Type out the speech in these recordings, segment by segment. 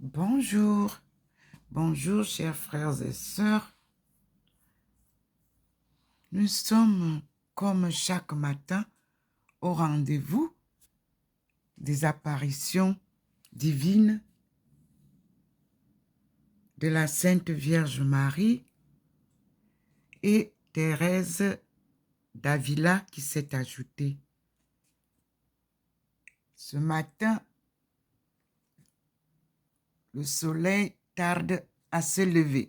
Bonjour, bonjour chers frères et sœurs. Nous sommes comme chaque matin au rendez-vous des apparitions divines de la Sainte Vierge Marie et Thérèse d'Avila qui s'est ajoutée. Ce matin, le soleil tarde à se lever.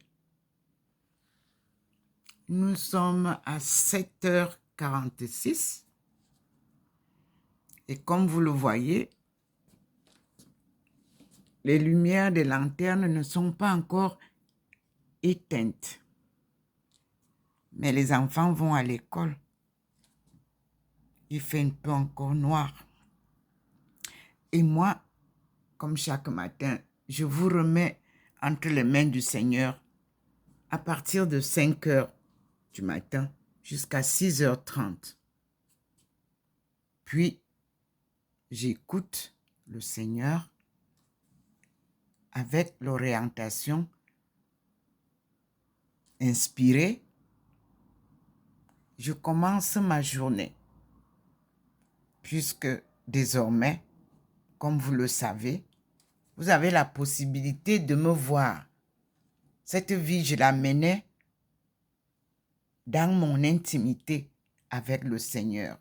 Nous sommes à 7h46 et comme vous le voyez, les lumières des lanternes ne sont pas encore éteintes. Mais les enfants vont à l'école. Il fait un peu encore noir. Et moi, comme chaque matin, je vous remets entre les mains du Seigneur à partir de 5 heures du matin jusqu'à 6h30. Puis, j'écoute le Seigneur avec l'orientation inspirée. Je commence ma journée puisque désormais, comme vous le savez, vous avez la possibilité de me voir. Cette vie, je la menais dans mon intimité avec le Seigneur.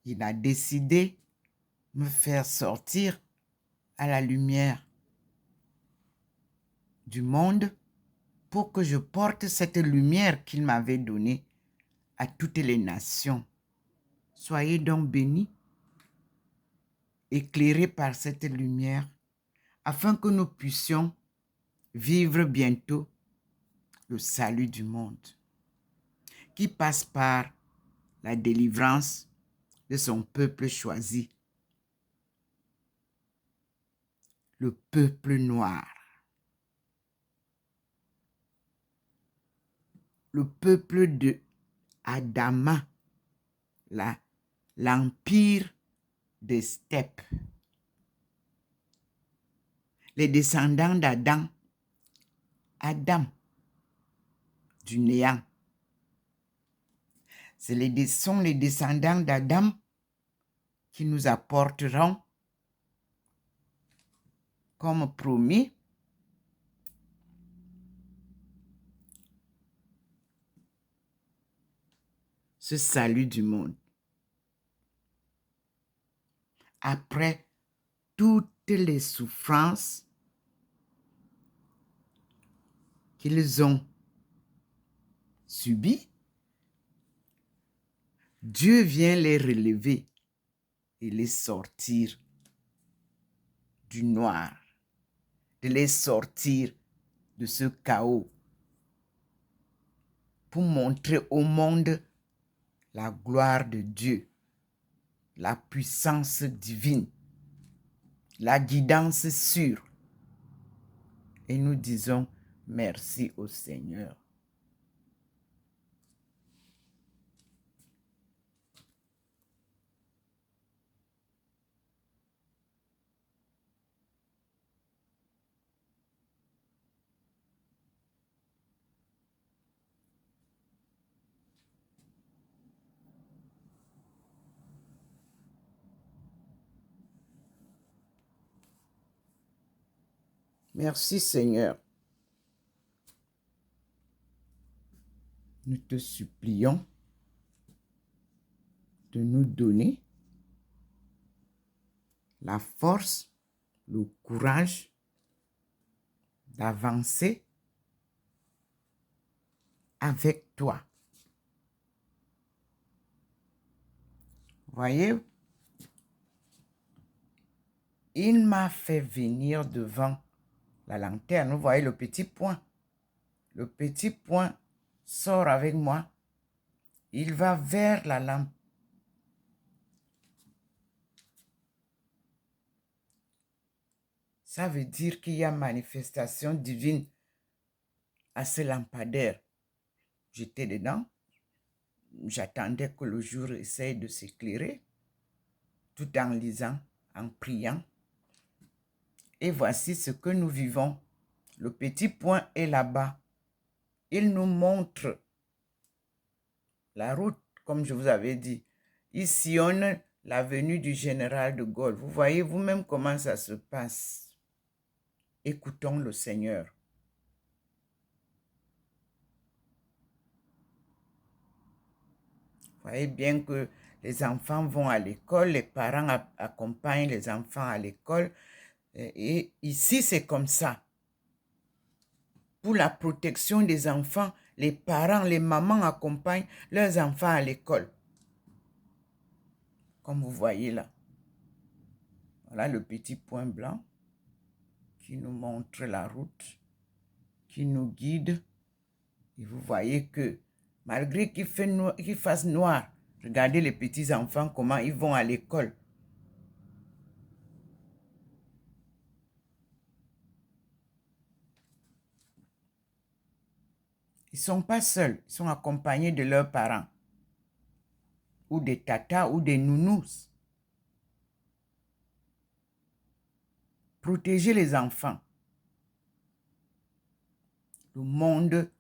Il a décidé de me faire sortir à la lumière du monde pour que je porte cette lumière qu'il m'avait donnée à toutes les nations. Soyez donc bénis, éclairés par cette lumière, afin que nous puissions vivre bientôt le salut du monde, qui passe par la délivrance de son peuple choisi, le peuple noir. Le peuple de Adama, l'empire des steppes. Les descendants d'Adam, Adam, du néant. Sont les descendants d'Adam qui nous apporteront, comme promis, ce salut du monde. Après toutes les souffrances qu'ils ont subies, Dieu vient les relever et les sortir du noir, de les sortir de ce chaos pour montrer au monde la gloire de Dieu, la puissance divine, la guidance sûre. Et nous disons merci au Seigneur. Merci Seigneur. Nous te supplions de nous donner la force, le courage d'avancer avec toi. Voyez, il m'a fait venir devant la lanterne. Vous voyez le petit point. Le petit point sort avec moi. Il va vers la lampe. Ça veut dire qu'il y a manifestation divine à ce lampadaire. J'étais dedans. J'attendais que le jour essaye de s'éclairer, tout en lisant, en priant. Et voici ce que nous vivons. Le petit point est là-bas. Il nous montre la route, comme je vous avais dit. Il sillonne l'avenue du général de Gaulle. Vous voyez vous-même comment ça se passe. Écoutons le Seigneur. Vous voyez bien que les enfants vont à l'école, les parents accompagnent les enfants à l'école. Et ici, c'est comme ça. Pour la protection des enfants, les parents, les mamans accompagnent leurs enfants à l'école. Comme vous voyez là. Voilà le petit point blanc qui nous montre la route, qui nous guide. Et vous voyez que malgré qu'il fasse noir, regardez les petits enfants, comment ils vont à l'école. Ils ne sont pas seuls, ils sont accompagnés de leurs parents, ou des tatas, ou des nounous. Protégez les enfants. Le monde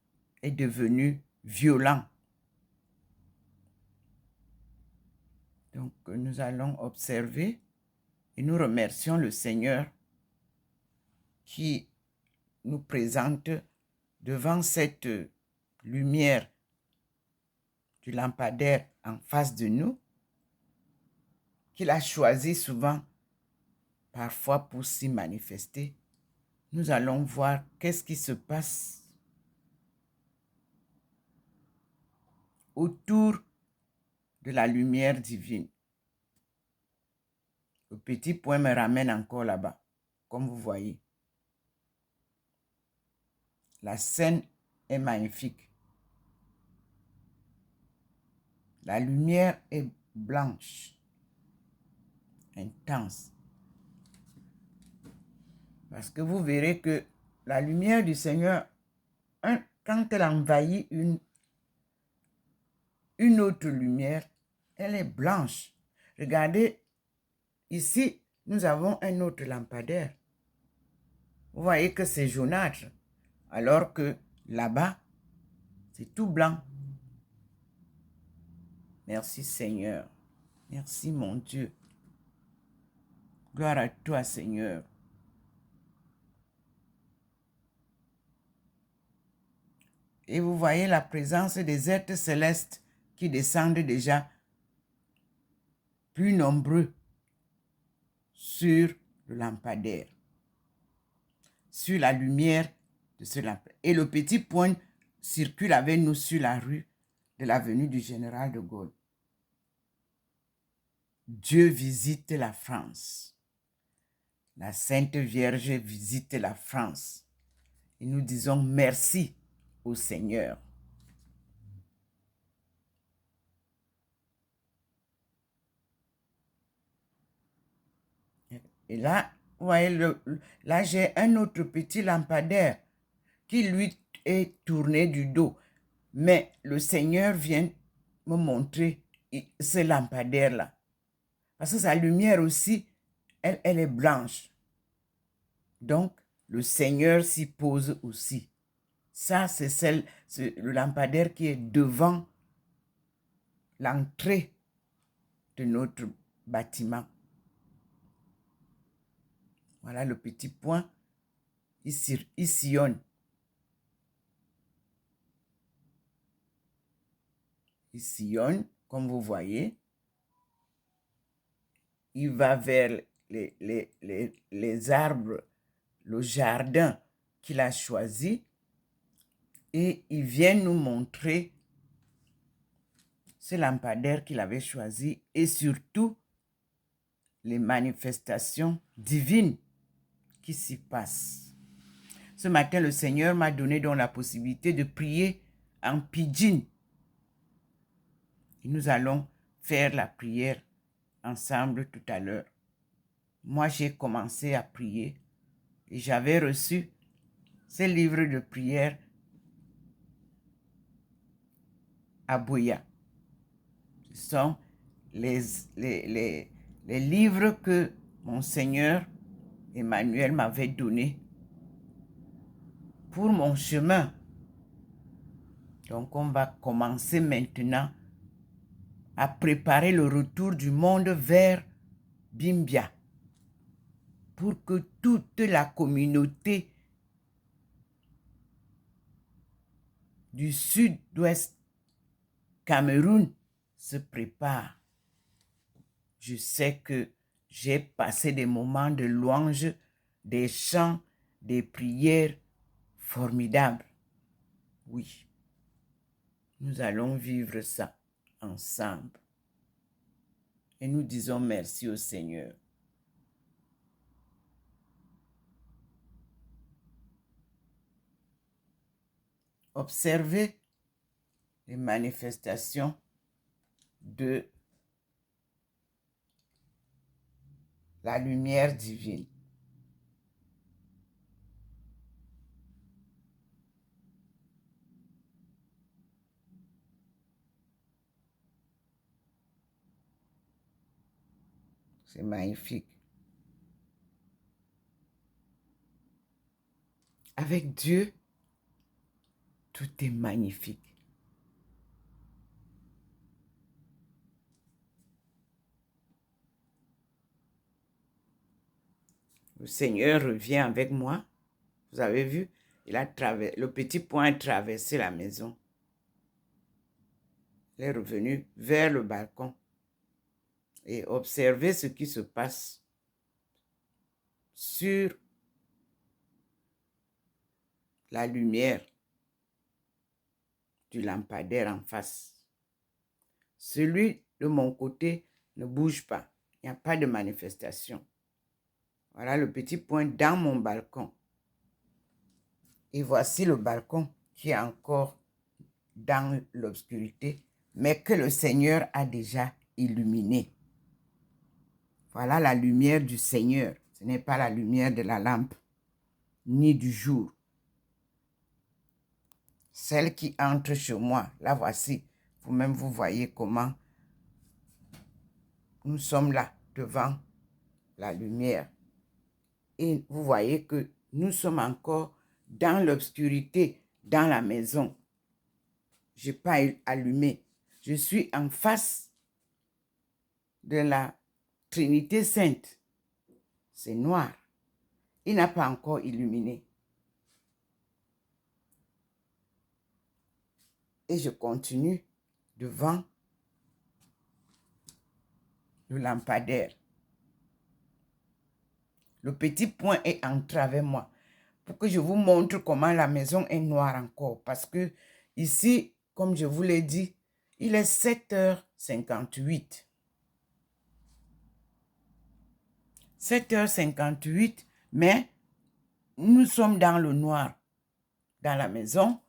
est devenu violent. Donc, nous allons observer et nous remercions le Seigneur qui nous présente devant cette lumière du lampadaire en face de nous, qu'il a choisi souvent, parfois pour s'y manifester. Nous allons voir qu'est-ce qui se passe autour de la lumière divine. Le petit point me ramène encore là-bas, comme vous voyez. La scène est magnifique. La lumière est blanche, intense. Parce que vous verrez que la lumière du Seigneur, quand elle envahit une autre lumière, elle est blanche. Regardez, ici, nous avons un autre lampadaire. Vous voyez que c'est jaunâtre, alors que là-bas, c'est tout blanc. Merci Seigneur. Merci mon Dieu. Gloire à toi Seigneur. Et vous voyez la présence des êtres célestes qui descendent déjà plus nombreux sur le lampadaire, sur la lumière de ce lampadaire. Et le petit point circule avec nous sur la rue de l'avenue du Général de Gaulle. Dieu visite la France. La Sainte Vierge visite la France. Et nous disons merci au Seigneur. Et là, vous voyez, là j'ai un autre petit lampadaire qui lui est tourné du dos. Mais le Seigneur vient me montrer ce lampadaire-là. Parce que sa lumière aussi, elle est blanche. Donc, le Seigneur s'y pose aussi. Ça, c'est le lampadaire qui est devant l'entrée de notre bâtiment. Voilà le petit point. Il sillonne. Il sillonne, comme vous voyez. Il va vers les arbres, le jardin qu'il a choisi. Et il vient nous montrer ce lampadaire qu'il avait choisi et surtout les manifestations divines qui s'y passent. Ce matin, le Seigneur m'a donné donc la possibilité de prier en pidgin. Et nous allons faire la prière ensemble tout à l'heure. Moi, j'ai commencé à prier et j'avais reçu ces livres de prière à Boya. Ce sont les livres que mon Seigneur Emmanuel m'avait donné pour mon chemin. Donc, on va commencer maintenant à préparer le retour du monde vers Bimbia pour que toute la communauté du sud-ouest Cameroun se prépare. Je sais que j'ai passé des moments de louange, des chants, des prières formidables. Oui, nous allons vivre ça ensemble. Et nous disons merci au Seigneur. Observez les manifestations de la lumière divine. C'est magnifique. Avec Dieu, tout est magnifique. Le Seigneur revient avec moi. Vous avez vu, le petit point a traversé la maison. Il est revenu vers le balcon. Et observez ce qui se passe sur la lumière du lampadaire en face. Celui de mon côté ne bouge pas. Il n'y a pas de manifestation. Voilà le petit point dans mon balcon. Et voici le balcon qui est encore dans l'obscurité, mais que le Seigneur a déjà illuminé. Voilà la lumière du Seigneur. Ce n'est pas la lumière de la lampe, ni du jour. Celle qui entre chez moi, la voici. Vous-même, vous voyez comment nous sommes là, devant la lumière. Et vous voyez que nous sommes encore dans l'obscurité, dans la maison. Je n'ai pas allumé. Je suis en face de la Trinité Sainte. C'est noir. Il n'a pas encore illuminé. Et je continue devant le lampadaire. Le petit point est entré avec moi pour que je vous montre comment la maison est noire encore. Parce que ici, comme je vous l'ai dit, il est 7h58. 7h58, mais nous sommes dans le noir. Dans la maison,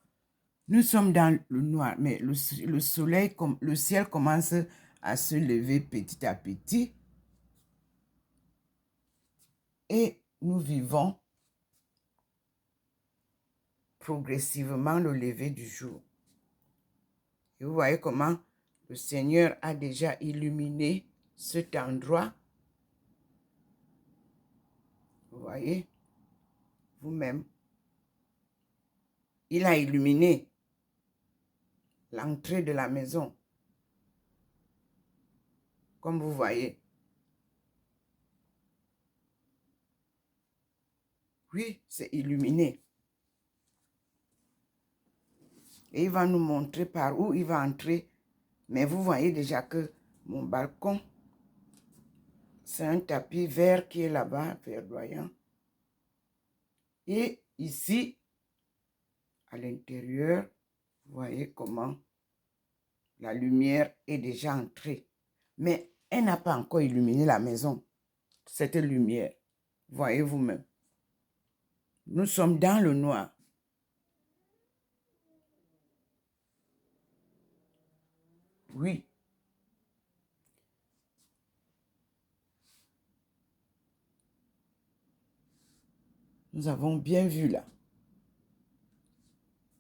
nous sommes dans le noir. Mais le soleil, le ciel commence à se lever petit à petit. Et nous vivons progressivement le lever du jour. Et vous voyez comment le Seigneur a déjà illuminé cet endroit. Vous voyez, vous-même, il a illuminé l'entrée de la maison. Comme vous voyez. Oui, c'est illuminé. Et il va nous montrer par où il va entrer. Mais vous voyez déjà que mon balcon, c'est un tapis vert qui est là-bas, verdoyant. Et ici, à l'intérieur, vous voyez comment la lumière est déjà entrée. Mais elle n'a pas encore illuminé la maison, cette lumière. Voyez vous-même. Nous sommes dans le noir. Oui. Nous avons bien vu là.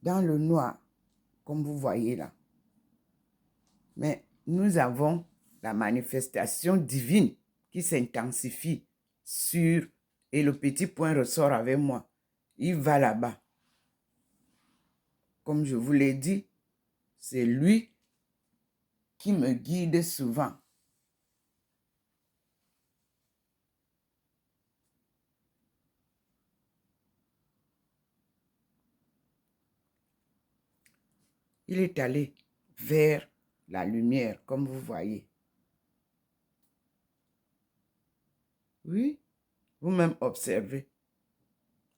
Dans le noir, comme vous voyez là. Mais nous avons la manifestation divine qui s'intensifie sur Et le petit point ressort avec moi. Il va là-bas. Comme je vous l'ai dit, c'est lui qui me guide souvent. Il est allé vers la lumière, comme vous voyez. Oui, vous-même observez.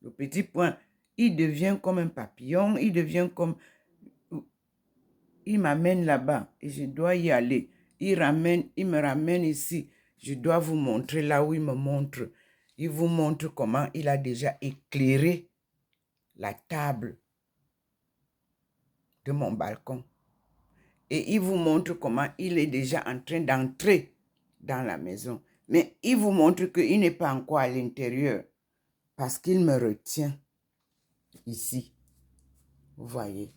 Le petit point, il devient comme un papillon, il devient comme... Il m'amène là-bas et je dois y aller. Il me ramène ici. Je dois vous montrer là où il me montre. Il vous montre comment il a déjà éclairé la table de mon balcon. Et il vous montre comment il est déjà en train d'entrer dans la maison. Mais il vous montre qu'il n'est pas encore à l'intérieur parce qu'il me retient ici. Vous voyez.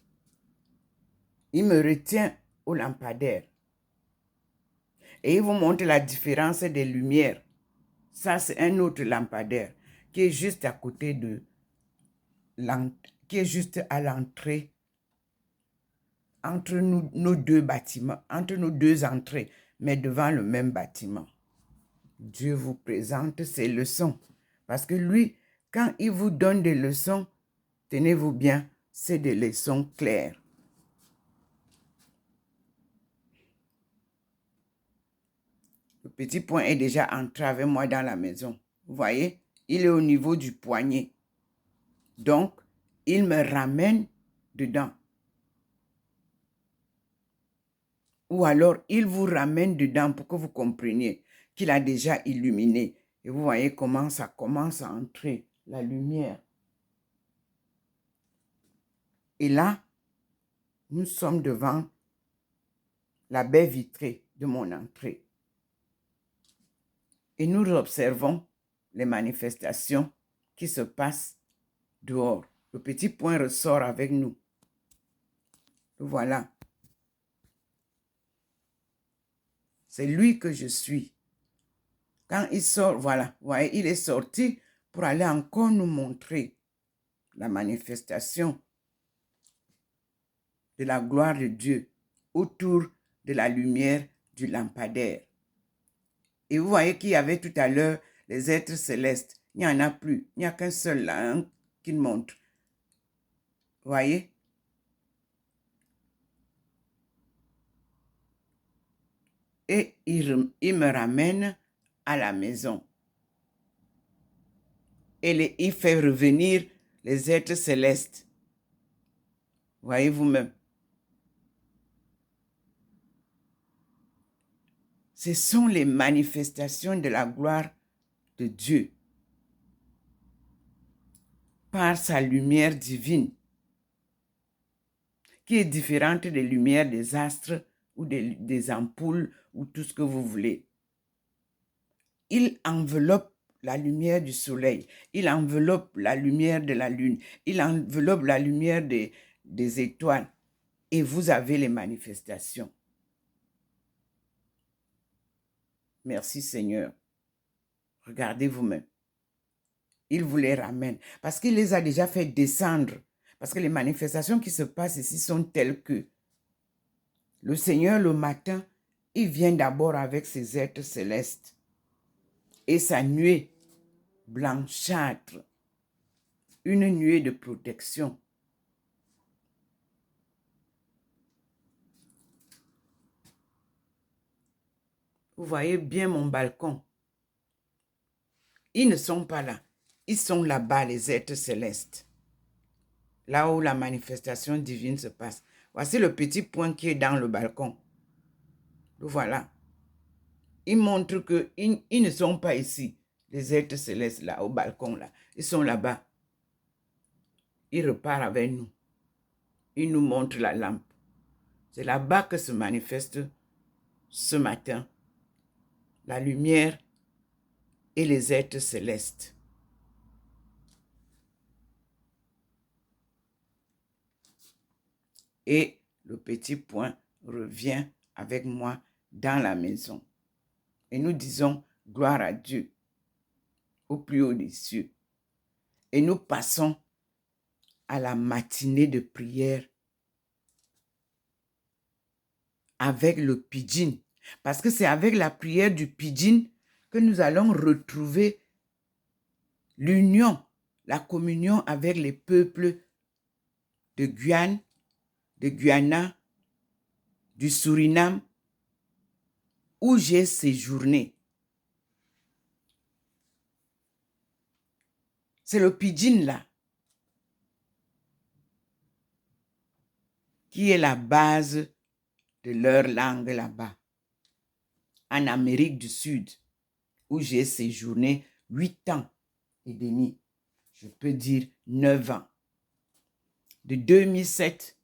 Il me retient au lampadaire. Et il vous montre la différence des lumières. Ça, c'est un autre lampadaire qui est juste à côté de... qui est juste à l'entrée entre nos deux bâtiments, entre nos deux entrées, mais devant le même bâtiment. Dieu vous présente ses leçons. Parce que lui, quand il vous donne des leçons, tenez-vous bien, c'est des leçons claires. Le petit point est déjà entré avec moi dans la maison. Vous voyez, il est au niveau du poignet. Donc, il me ramène dedans. Ou alors, il vous ramène dedans pour que vous compreniez qu'il a déjà illuminé. Et vous voyez comment ça commence à entrer, la lumière. Et là, nous sommes devant la baie vitrée de mon entrée. Et nous observons les manifestations qui se passent dehors. Le petit point ressort avec nous. Voilà. C'est lui que je suis. Quand il sort, voilà, vous voyez, il est sorti pour aller encore nous montrer la manifestation de la gloire de Dieu autour de la lumière du lampadaire. Et vous voyez qu'il y avait tout à l'heure les êtres célestes. Il n'y en a plus. Il n'y a qu'un seul là, hein, qu'il montre. Vous voyez? Et il me ramène à la maison. Et il fait revenir les êtres célestes. Voyez vous-même. Ce sont les manifestations de la gloire de Dieu par sa lumière divine, qui est différente des lumières des astres ou des ampoules ou tout ce que vous voulez. Il enveloppe la lumière du soleil, il enveloppe la lumière de la lune, il enveloppe la lumière des étoiles et vous avez les manifestations. Merci Seigneur. Regardez vous-même. Il vous les ramène parce qu'il les a déjà fait descendre. Parce que les manifestations qui se passent ici sont telles que le Seigneur, le matin, il vient d'abord avec ses êtres célestes et sa nuée blanchâtre, une nuée de protection. Vous voyez bien mon balcon. Ils ne sont pas là. Ils sont là-bas, les êtres célestes. Là où la manifestation divine se passe. Voici le petit point qui est dans le balcon. Voilà. Il montre qu'ils ne sont pas ici, les êtres célestes là, au balcon là. Ils sont là-bas. Il repart avec nous. Il nous montre la lampe. C'est là-bas que se manifeste ce matin la lumière et les êtres célestes. Et le petit point revient avec moi dans la maison. Et nous disons gloire à Dieu. au plus haut des cieux. Et nous passons à la matinée de prière avec le pidgin. Parce que c'est avec la prière du pidgin que nous allons retrouver l'union, la communion avec les peuples de Guyane, de Guyana, du Suriname, où j'ai séjourné. C'est le pidgin là qui est la base de leur langue là-bas. En Amérique du Sud, où j'ai séjourné 8 ans et demi, je peux dire 9 ans. De 2007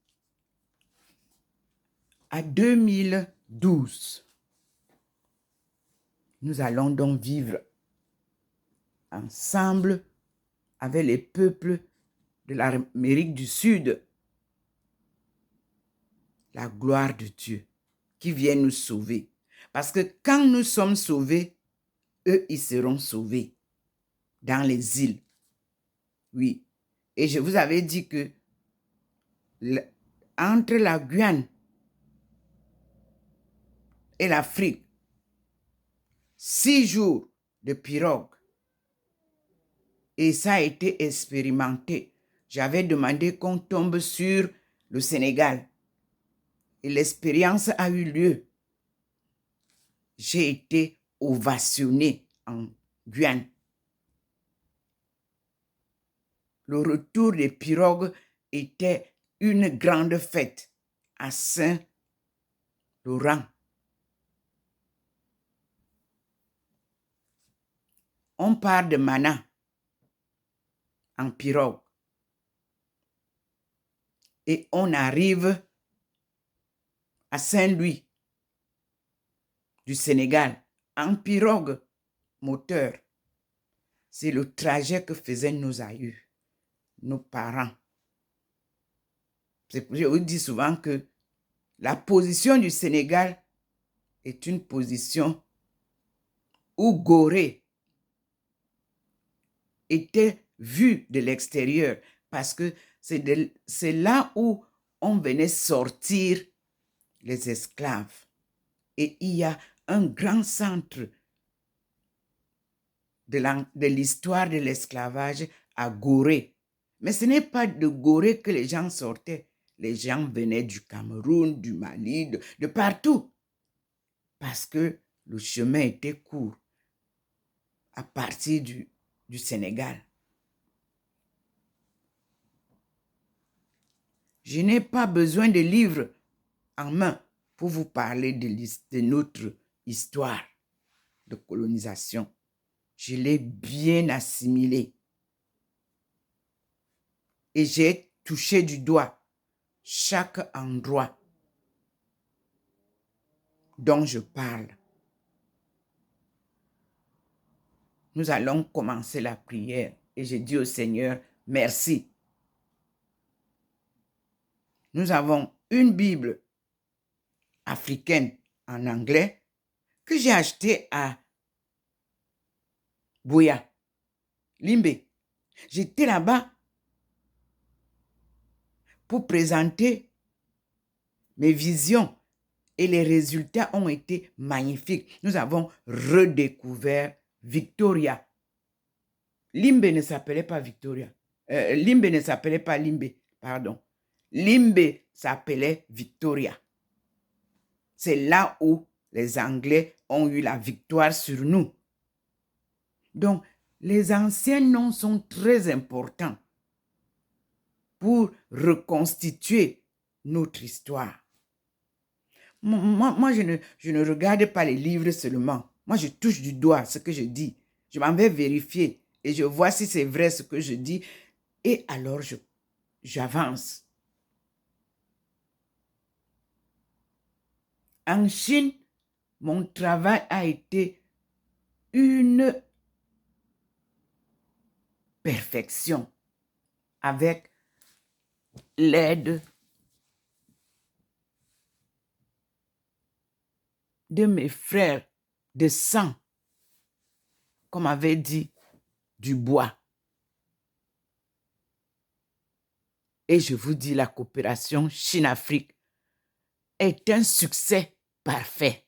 à 2012, nous allons donc vivre ensemble avec les peuples de l'Amérique du Sud. La gloire de Dieu qui vient nous sauver. Parce que quand nous sommes sauvés, eux, ils seront sauvés dans les îles. Oui. Et je vous avais dit que entre la Guyane et l'Afrique, 6 jours de pirogue. Et ça a été expérimenté. J'avais demandé qu'on tombe sur le Sénégal. Et l'expérience a eu lieu. J'ai été ovationné en Guyane. Le retour des pirogues était une grande fête à Saint-Laurent. On part de Mana en pirogue et on arrive à Saint-Louis du Sénégal en pirogue moteur. C'est le trajet que faisaient nos aïeux, nos parents. Je vous dis souvent que la position du Sénégal est une position où Gorée était vue de l'extérieur parce que c'est là où on venait sortir les esclaves. Et il y a un grand centre de l'histoire de l'esclavage à Gorée. Mais ce n'est pas de Gorée que les gens sortaient. Les gens venaient du Cameroun, du Mali, de partout. Parce que le chemin était court à partir du Sénégal. Je n'ai pas besoin de livres en main pour vous parler de notre histoire de colonisation. Je l'ai bien assimilé. Et j'ai touché du doigt chaque endroit dont je parle. Nous allons commencer la prière et je dis au Seigneur, merci. Nous avons une Bible africaine en anglais que j'ai achetée à Buea, Limbe. J'étais là-bas pour présenter mes visions et les résultats ont été magnifiques. Nous avons redécouvert Victoria. Limbe ne s'appelait pas Victoria. Limbe ne s'appelait pas Limbe, pardon. Limbe s'appelait Victoria. C'est là où les Anglais ont eu la victoire sur nous. Donc, les anciens noms sont très importants pour reconstituer notre histoire. Moi je ne regarde pas les livres seulement. Moi, je touche du doigt ce que je dis. Je m'en vais vérifier et je vois si c'est vrai ce que je dis. Et alors, j'avance. En Chine, mon travail a été une perfection avec l'aide de mes frères de sang, comme avait dit du bois. Et je vous dis, la coopération Chine-Afrique est un succès parfait.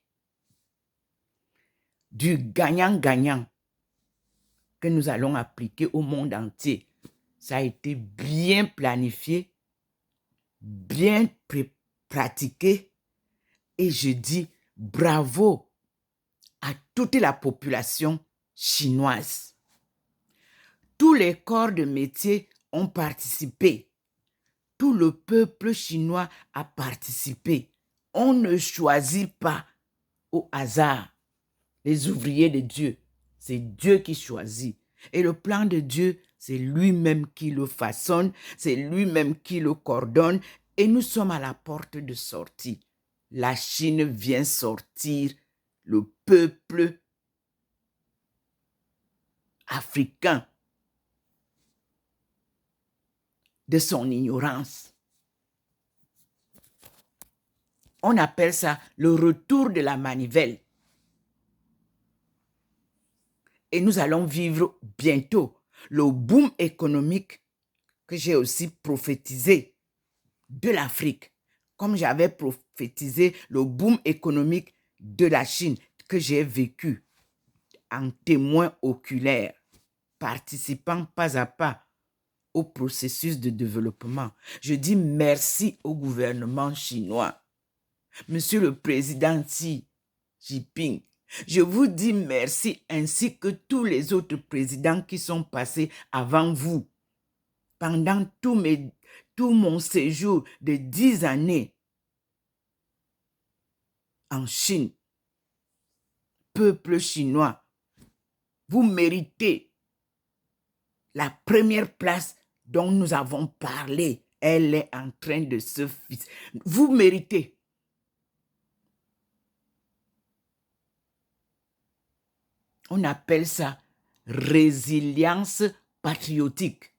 Du gagnant-gagnant que nous allons appliquer au monde entier. Ça a été bien planifié, bien pratiqué. Et je dis bravo à toute la population chinoise. Tous les corps de métier ont participé. Tout le peuple chinois a participé. On ne choisit pas au hasard les ouvriers de Dieu. C'est Dieu qui choisit. Et le plan de Dieu, c'est lui-même qui le façonne, c'est lui-même qui le coordonne. Et nous sommes à la porte de sortie. La Chine vient sortir le peuple africain de son ignorance. On appelle ça le retour de la manivelle. Et nous allons vivre bientôt le boom économique que j'ai aussi prophétisé de l'Afrique, comme j'avais prophétisé le boom économique de la Chine que j'ai vécu en témoin oculaire, participant pas à pas au processus de développement. Je dis merci au gouvernement chinois. Monsieur le président Xi Jinping, je vous dis merci ainsi que tous les autres présidents qui sont passés avant vous. Pendant tout mon séjour de 10 années en Chine, peuple chinois, vous méritez la première place dont nous avons parlé. Elle est en train de se fixer. Vous méritez. On appelle ça résilience patriotique.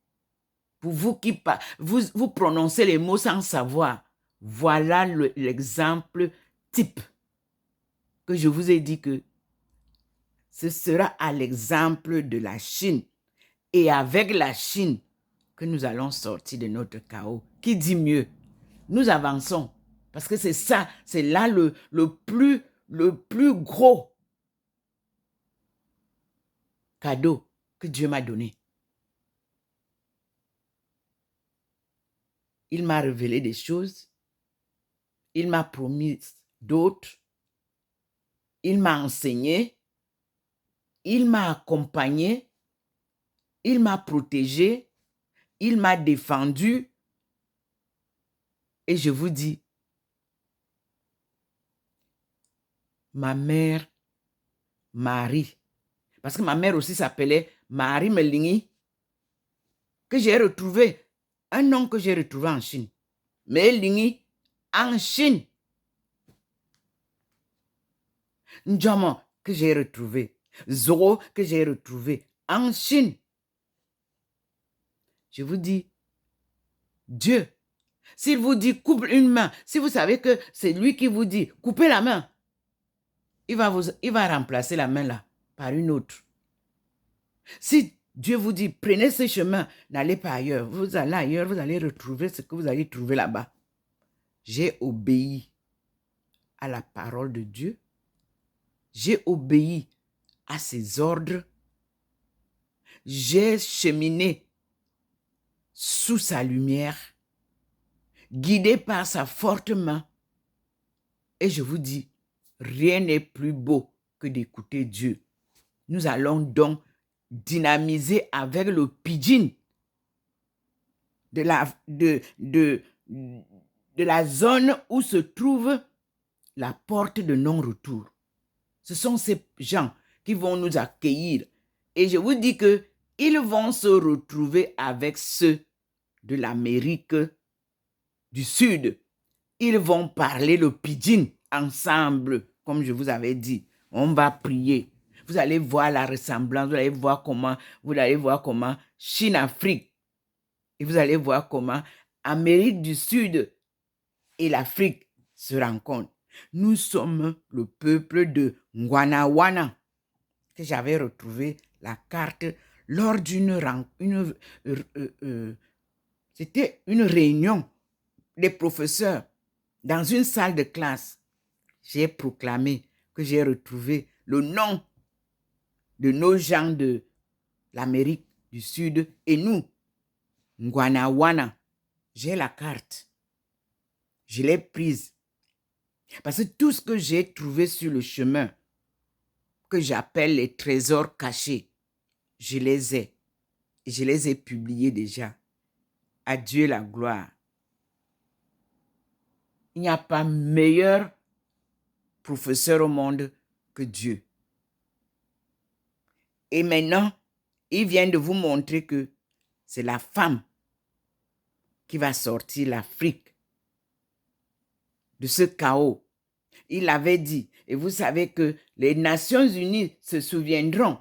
Pour vous qui vous prononcez les mots sans savoir, voilà l'exemple type que je vous ai dit que ce sera à l'exemple de la Chine. Et avec la Chine que nous allons sortir de notre chaos. Qui dit mieux? Nous avançons. Parce que c'est ça, c'est là le plus gros cadeau que Dieu m'a donné. Il m'a révélé des choses. Il m'a promis d'autres. Il m'a enseigné. Il m'a accompagné. Il m'a protégé. Il m'a défendu. Et je vous dis, ma mère, Marie, parce que ma mère aussi s'appelait Marie Melingi, que j'ai retrouvé, un nom que j'ai retrouvé en Chine. Melingi, en Chine. Ndjama, que j'ai retrouvé. Zoro, que j'ai retrouvé en Chine. Je vous dis, Dieu, s'il vous dit coupe une main, si vous savez que c'est lui qui vous dit coupez la main, il va remplacer la main là par une autre. Si Dieu vous dit prenez ce chemin, n'allez pas ailleurs, vous allez ailleurs, vous allez retrouver ce que vous allez trouver là-bas. J'ai obéi à la parole de Dieu. J'ai obéi à ses ordres. J'ai cheminé sous sa lumière, guidé par sa forte main. Et je vous dis, rien n'est plus beau que d'écouter Dieu. Nous allons donc dynamiser avec le pidgin de la zone où se trouve la porte de non-retour. Ce sont ces gens qui vont nous accueillir. Et je vous dis qu'ils vont se retrouver avec ceux de l'Amérique du Sud. Ils vont parler le pidgin ensemble, comme je vous avais dit. On va prier. Vous allez voir la ressemblance, vous allez voir comment Chine-Afrique, et vous allez voir comment Amérique du Sud et l'Afrique se rencontrent. Nous sommes le peuple de Ngwanawana, que j'avais retrouvé la carte lors c'était une réunion des professeurs dans une salle de classe. J'ai proclamé que j'ai retrouvé le nom de nos gens de l'Amérique du Sud et nous, Ngwanawana. J'ai la carte. Je l'ai prise. Parce que tout ce que j'ai trouvé sur le chemin, que j'appelle les trésors cachés, je les ai. Je les ai publiés déjà. À Dieu la gloire. Il n'y a pas meilleur professeur au monde que Dieu. Et maintenant, il vient de vous montrer que c'est la femme qui va sortir l'Afrique de ce chaos. Il avait dit, et vous savez que les Nations Unies se souviendront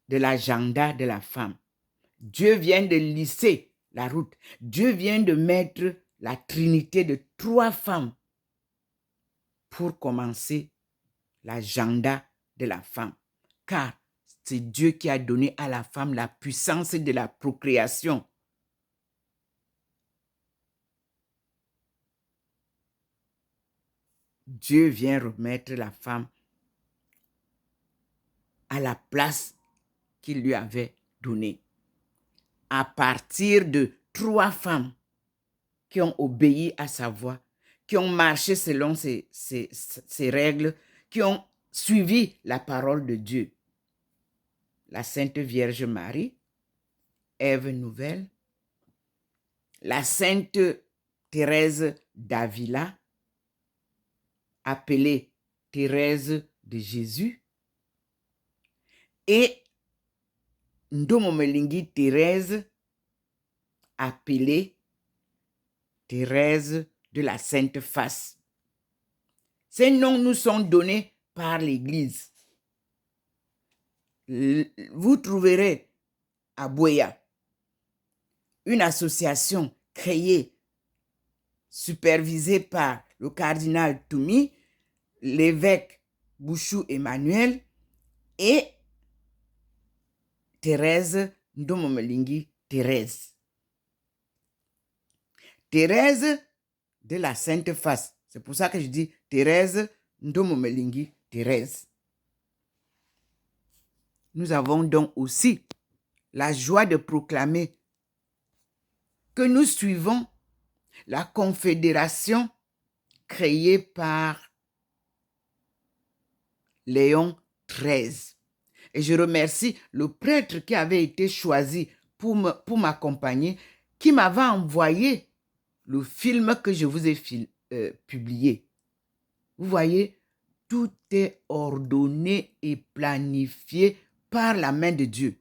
de l'agenda de la femme. Dieu vient de lisser la route. Dieu vient de mettre la trinité de 3 femmes pour commencer l'agenda de la femme. Car c'est Dieu qui a donné à la femme la puissance de la procréation. Dieu vient remettre la femme à la place qu'il lui avait donnée. À partir de 3 femmes qui ont obéi à sa voix, qui ont marché selon ses règles, qui ont suivi la parole de Dieu. La Sainte Vierge Marie, Ève Nouvelle, la Sainte Thérèse d'Avila, appelée Thérèse de Jésus, et Ndomomelingi Thérèse, appelée Thérèse de la Sainte Face. Ces noms nous sont donnés par l'Église. Vous trouverez à Buea une association créée, supervisée par le cardinal Toumi, l'évêque Bouchou Emmanuel et Thérèse Ndomomelingi Thérèse. Thérèse de la Sainte Face. C'est pour ça que je dis Thérèse Ndomomelingi Thérèse. Nous avons donc aussi la joie de proclamer que nous suivons la confédération créée par Léon XIII. Et je remercie le prêtre qui avait été choisi pour m'accompagner, qui m'avait envoyé le film que je vous ai publié. Vous voyez, tout est ordonné et planifié par la main de Dieu.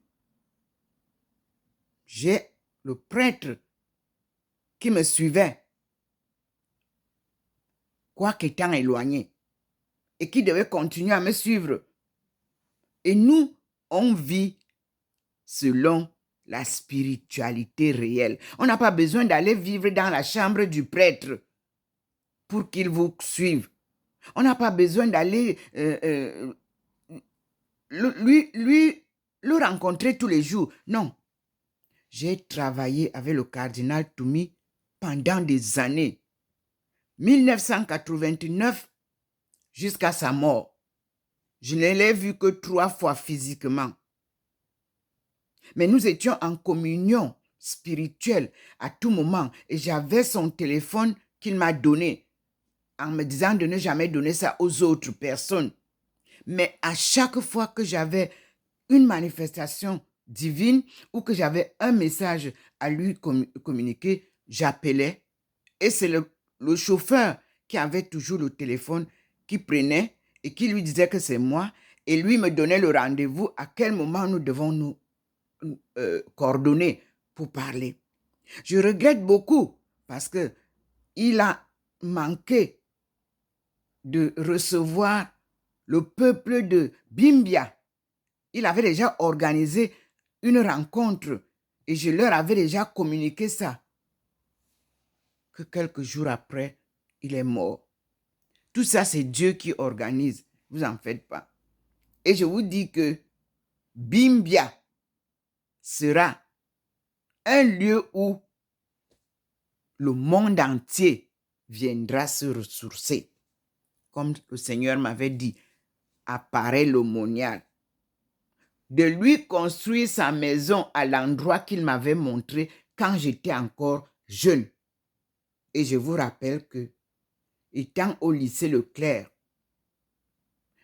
J'ai le prêtre qui me suivait, quoique étant éloigné, et qui devait continuer à me suivre. Et nous, on vit selon la spiritualité réelle. On n'a pas besoin d'aller vivre dans la chambre du prêtre pour qu'il vous suive. On n'a pas besoin d'aller le rencontrer tous les jours. Non. J'ai travaillé avec le cardinal Toumi pendant des années. 1989 jusqu'à sa mort. Je ne l'ai vu que 3 fois physiquement. Mais nous étions en communion spirituelle à tout moment. Et j'avais son téléphone qu'il m'a donné en me disant de ne jamais donner ça aux autres personnes. Mais à chaque fois que j'avais une manifestation divine ou que j'avais un message à lui communiquer, j'appelais. Et c'est le chauffeur qui avait toujours le téléphone qui prenait et qui lui disait que c'est moi. Et lui me donnait le rendez-vous à quel moment nous devons nous coordonner pour parler. Je regrette beaucoup parce que il a manqué de recevoir le peuple de Bimbia. Il avait déjà organisé une rencontre et je leur avais déjà communiqué ça. Que quelques jours après, il est mort. Tout ça, c'est Dieu qui organise. Vous en faites pas. Et je vous dis que Bimbia sera un lieu où le monde entier viendra se ressourcer. Comme le Seigneur m'avait dit, apparaît l'aumônial. De lui construire sa maison à l'endroit qu'il m'avait montré quand j'étais encore jeune. Et je vous rappelle que, étant au lycée Leclerc,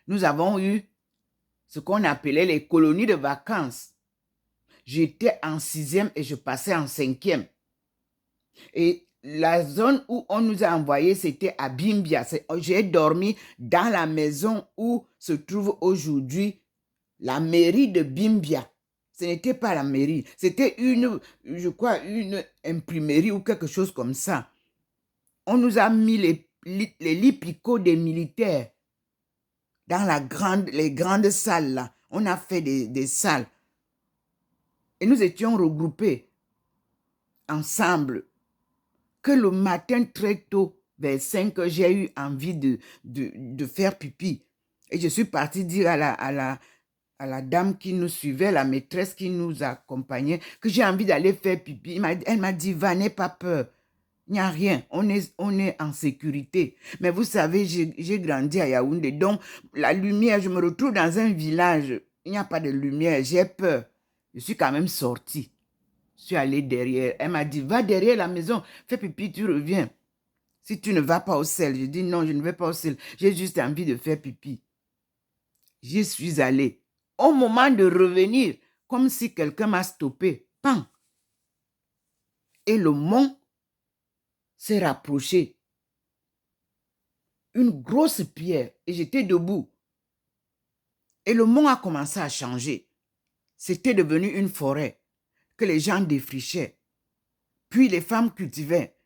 nous avons eu ce qu'on appelait les colonies de vacances. J'étais en 6e et je passais en 5e. Et la zone où on nous a envoyés, c'était à Bimbia. J'ai dormi dans la maison où se trouve aujourd'hui la mairie de Bimbia. Ce n'était pas la mairie, c'était je crois, une imprimerie ou quelque chose comme ça. On nous a mis les lits picots des militaires dans les grandes salles là. On a fait des salles. Et nous étions regroupés ensemble. Que le matin très tôt, vers 5 heures, j'ai eu envie de faire pipi. Et je suis partie dire à la dame qui nous suivait, la maîtresse qui nous accompagnait, que j'ai envie d'aller faire pipi. Elle m'a dit, va, n'aie pas peur. Il n'y a rien, on est en sécurité. Mais vous savez, j'ai grandi à Yaoundé, donc la lumière, je me retrouve dans un village, il n'y a pas de lumière, j'ai peur. Je suis quand même sortie. Je suis allée derrière. Elle m'a dit, va derrière la maison, fais pipi, tu reviens. Si tu ne vas pas au sel, je dis non, je ne vais pas au sel. J'ai juste envie de faire pipi. J'y suis allée. Au moment de revenir, comme si quelqu'un m'a stoppé, pan. Et le mont s'est rapproché. Une grosse pierre et j'étais debout. Et le mont a commencé à changer. C'était devenu une forêt que les gens défrichaient. Puis les femmes cultivaient.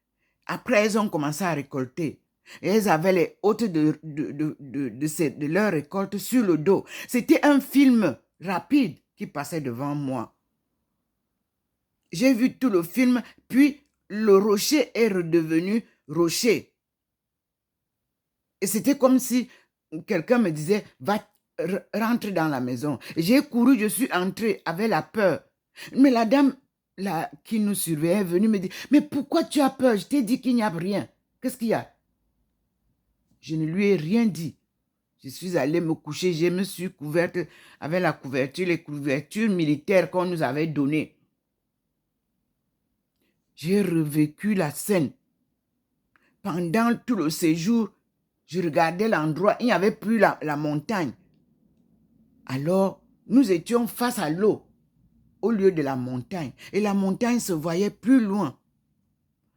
Après, elles ont commencé à récolter. Et elles avaient les hôtes de leur récolte sur le dos. C'était un film rapide qui passait devant moi. J'ai vu tout le film, puis le rocher est redevenu rocher. Et c'était comme si quelqu'un me disait, va, rentre dans la maison. J'ai couru, je suis entrée avec la peur. Mais la dame qui nous surveillait est venue me dire, mais pourquoi tu as peur? Je t'ai dit qu'il n'y a rien. Qu'est-ce qu'il y a? Je ne lui ai rien dit. Je suis allée me coucher, je me suis couverte avec les couvertures militaires qu'on nous avait données. J'ai revécu la scène. Pendant tout le séjour, je regardais l'endroit, il n'y avait plus la montagne. Alors, nous étions face à l'eau, au lieu de la montagne. Et la montagne se voyait plus loin.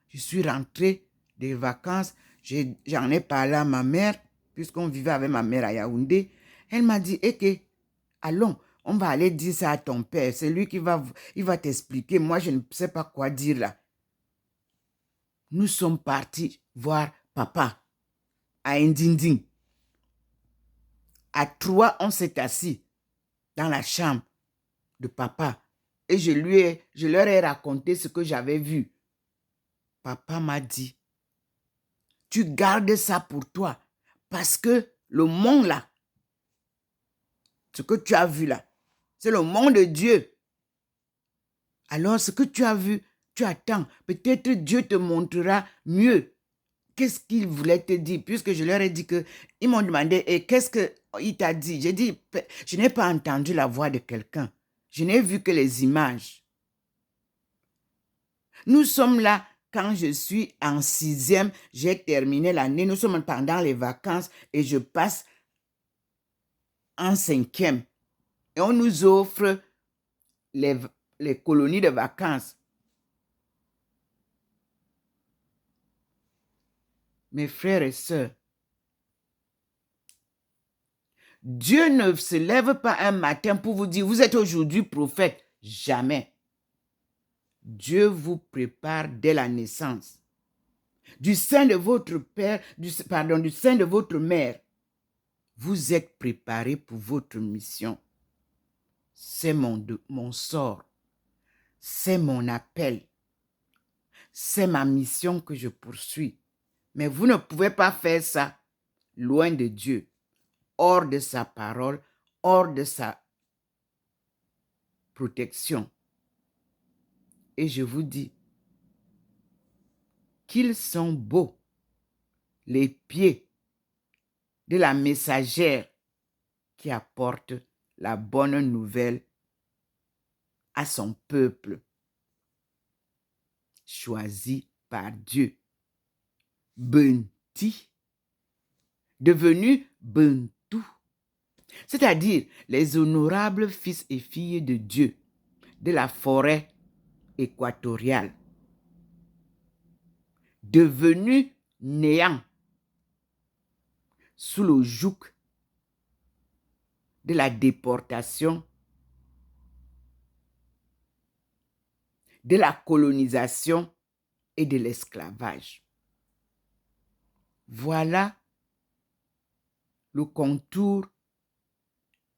Je suis rentrée des vacances, j'en ai parlé à ma mère, puisqu'on vivait avec ma mère à Yaoundé. Elle m'a dit, ok, allons, on va aller dire ça à ton père. C'est lui qui va t'expliquer. Moi, je ne sais pas quoi dire là. Nous sommes partis voir papa à Ndinding. À 3, on s'est assis dans la chambre de papa et je leur ai raconté ce que j'avais vu. Papa m'a dit, tu gardes ça pour toi parce que le monde là, ce que tu as vu là, c'est le monde de Dieu. Alors ce que tu as vu, tu attends. Peut-être Dieu te montrera mieux. Qu'est-ce qu'il voulait te dire? Puisque je leur ai dit que, ils m'ont demandé, et qu'est-ce qu'il t'a dit? J'ai dit, je n'ai pas entendu la voix de quelqu'un. Je n'ai vu que les images. Nous sommes là quand je suis en 6e, j'ai terminé l'année, nous sommes pendant les vacances et je passe en 5e. Et on nous offre les colonies de vacances. Mes frères et sœurs, Dieu ne se lève pas un matin pour vous dire, vous êtes aujourd'hui prophète. Jamais. Dieu vous prépare dès la naissance. Du sein de votre père, du sein de votre mère, vous êtes préparé pour votre mission. C'est mon sort. C'est mon appel. C'est ma mission que je poursuis. Mais vous ne pouvez pas faire ça loin de Dieu, hors de sa parole, hors de sa protection. Et je vous dis qu'ils sont beaux, les pieds de la messagère qui apporte la bonne nouvelle à son peuple, choisi par Dieu. Benti, devenu Bentou, c'est-à-dire les honorables fils et filles de Dieu de la forêt équatoriale, devenu néant sous le joug de la déportation, de la colonisation et de l'esclavage. Voilà le contour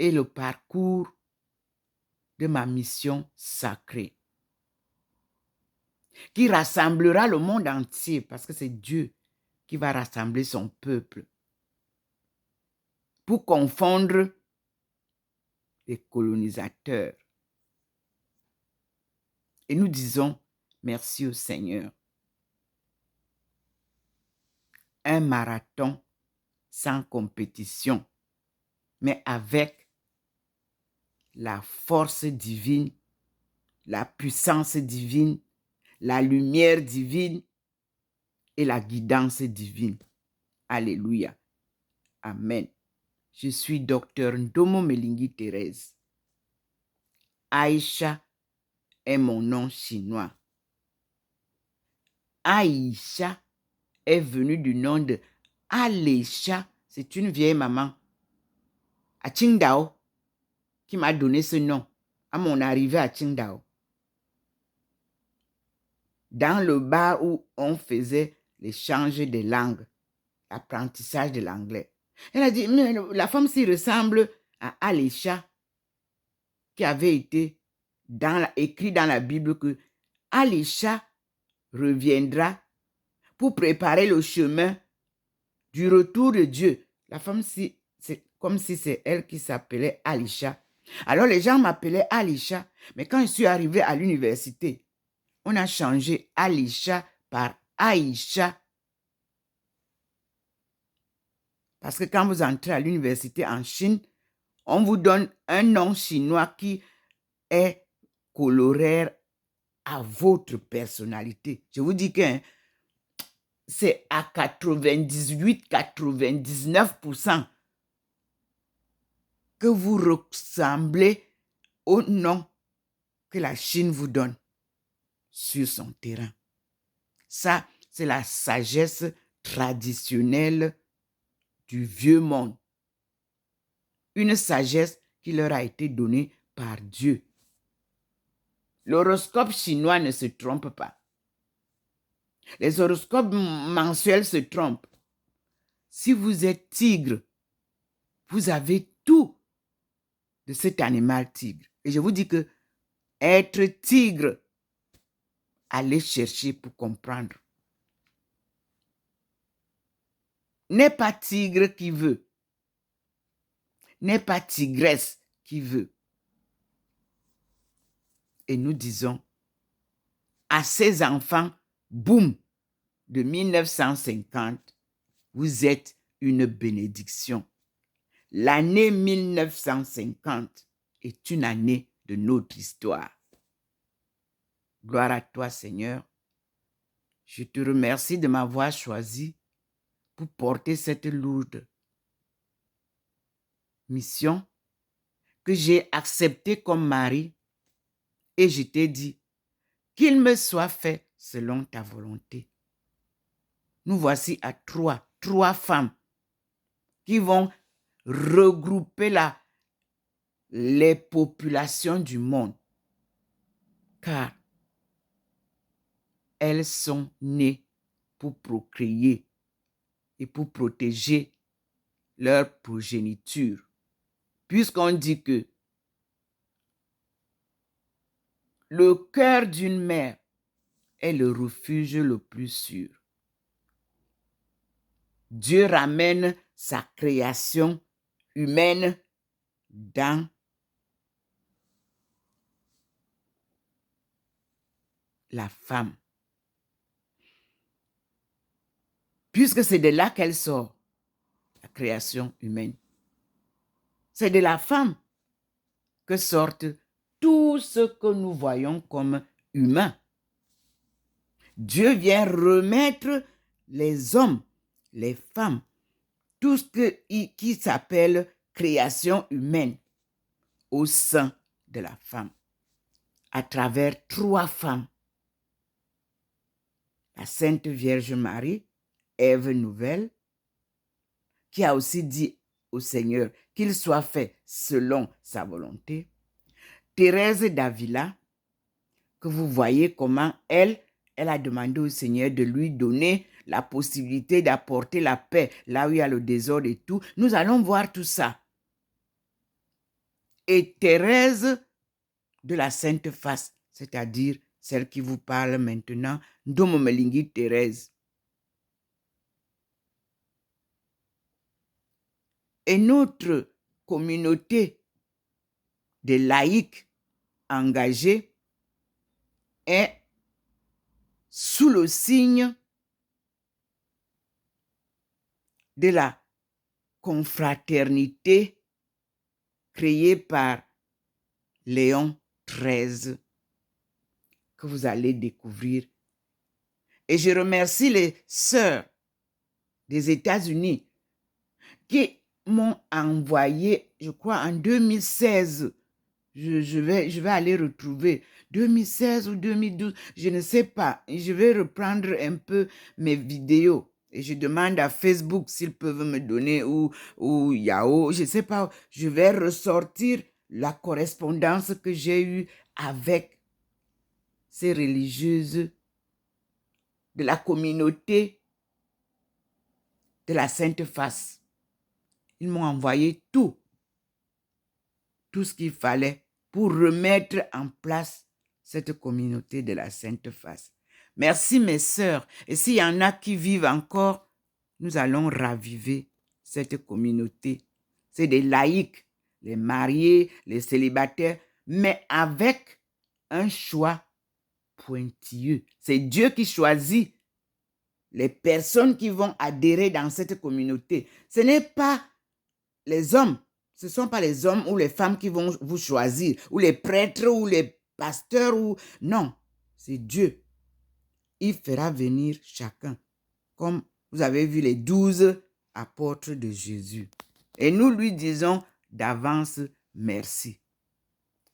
et le parcours de ma mission sacrée, qui rassemblera le monde entier, parce que c'est Dieu qui va rassembler son peuple pour confondre les colonisateurs. Et nous disons merci au Seigneur. Un marathon sans compétition, mais avec la force divine, la puissance divine, la lumière divine et la guidance divine. Alléluia. Amen. Je suis docteur Ndomo Melingi Thérèse. Aïcha est mon nom chinois. Aïcha est venue du nom de Alécha. C'est une vieille maman à Qingdao qui m'a donné ce nom à mon arrivée à Qingdao. Dans le bar où on faisait l'échange des langues, l'apprentissage de l'anglais. Elle a dit, mais la femme s'y ressemble à Alécha, qui avait été écrit dans la Bible que Alécha reviendra pour préparer le chemin du retour de Dieu. La femme, c'est comme si c'est elle qui s'appelait Alécha. Alors les gens m'appelaient Alécha, mais quand je suis arrivée à l'université, on a changé Alécha par Aïcha. Parce que quand vous entrez à l'université en Chine, on vous donne un nom chinois qui est coloraire à votre personnalité. Je vous dis que c'est à 98-99% que vous ressemblez au nom que la Chine vous donne sur son terrain. Ça, c'est la sagesse traditionnelle du vieux monde. Une sagesse qui leur a été donnée par Dieu. L'horoscope chinois ne se trompe pas. Les horoscopes mensuels se trompent. Si vous êtes tigre, vous avez tout de cet animal tigre. Et je vous dis que être tigre, allez chercher pour comprendre. N'est pas tigre qui veut. N'est pas tigresse qui veut. Et nous disons à ces enfants, boum, de 1950, vous êtes une bénédiction. L'année 1950 est une année de notre histoire. Gloire à toi, Seigneur. Je te remercie de m'avoir choisi pour porter cette lourde mission que j'ai acceptée comme mari, et je t'ai dit qu'il me soit fait selon ta volonté. Nous voici à trois femmes qui vont regrouper les populations du monde, car elles sont nées pour procréer et pour protéger leur progéniture. Puisqu'on dit que le cœur d'une mère est le refuge le plus sûr. Dieu ramène sa création humaine dans la femme. Puisque c'est de là qu'elle sort, la création humaine. C'est de la femme que sortent tout ce que nous voyons comme humain. Dieu vient remettre les hommes, les femmes, tout ce qui s'appelle création humaine au sein de la femme, à travers 3 femmes. La Sainte Vierge Marie, Ève nouvelle, qui a aussi dit au Seigneur qu'il soit fait selon sa volonté. Thérèse d'Avila, que vous voyez comment elle a demandé au Seigneur de lui donner la possibilité d'apporter la paix là où il y a le désordre et tout. Nous allons voir tout ça. Et Thérèse de la Sainte Face, c'est-à-dire celle qui vous parle maintenant, Ndomomelingi Thérèse. Et notre communauté de laïcs engagés est sous le signe de la confraternité créée par Léon XIII, que vous allez découvrir. Et je remercie les sœurs des États-Unis qui m'ont envoyé, je crois en 2016, je vais aller retrouver, 2016 ou 2012, je ne sais pas. Je vais reprendre un peu mes vidéos et je demande à Facebook s'ils peuvent me donner ou Yahoo, je ne sais pas. Je vais ressortir la correspondance que j'ai eue avec ces religieuses de la communauté de la Sainte Face. Ils m'ont envoyé tout ce qu'il fallait pour remettre en place cette communauté de la Sainte Face. Merci mes sœurs. Et s'il y en a qui vivent encore, nous allons raviver cette communauté. C'est des laïcs, les mariés, les célibataires, mais avec un choix pointilleux. C'est Dieu qui choisit les personnes qui vont adhérer dans cette communauté. Ce n'est pas les hommes. Ce ne sont pas les hommes ou les femmes qui vont vous choisir, ou les prêtres, ou les pasteurs, ou... Non, c'est Dieu. Il fera venir chacun, comme vous avez vu les 12 apôtres de Jésus. Et nous lui disons d'avance merci.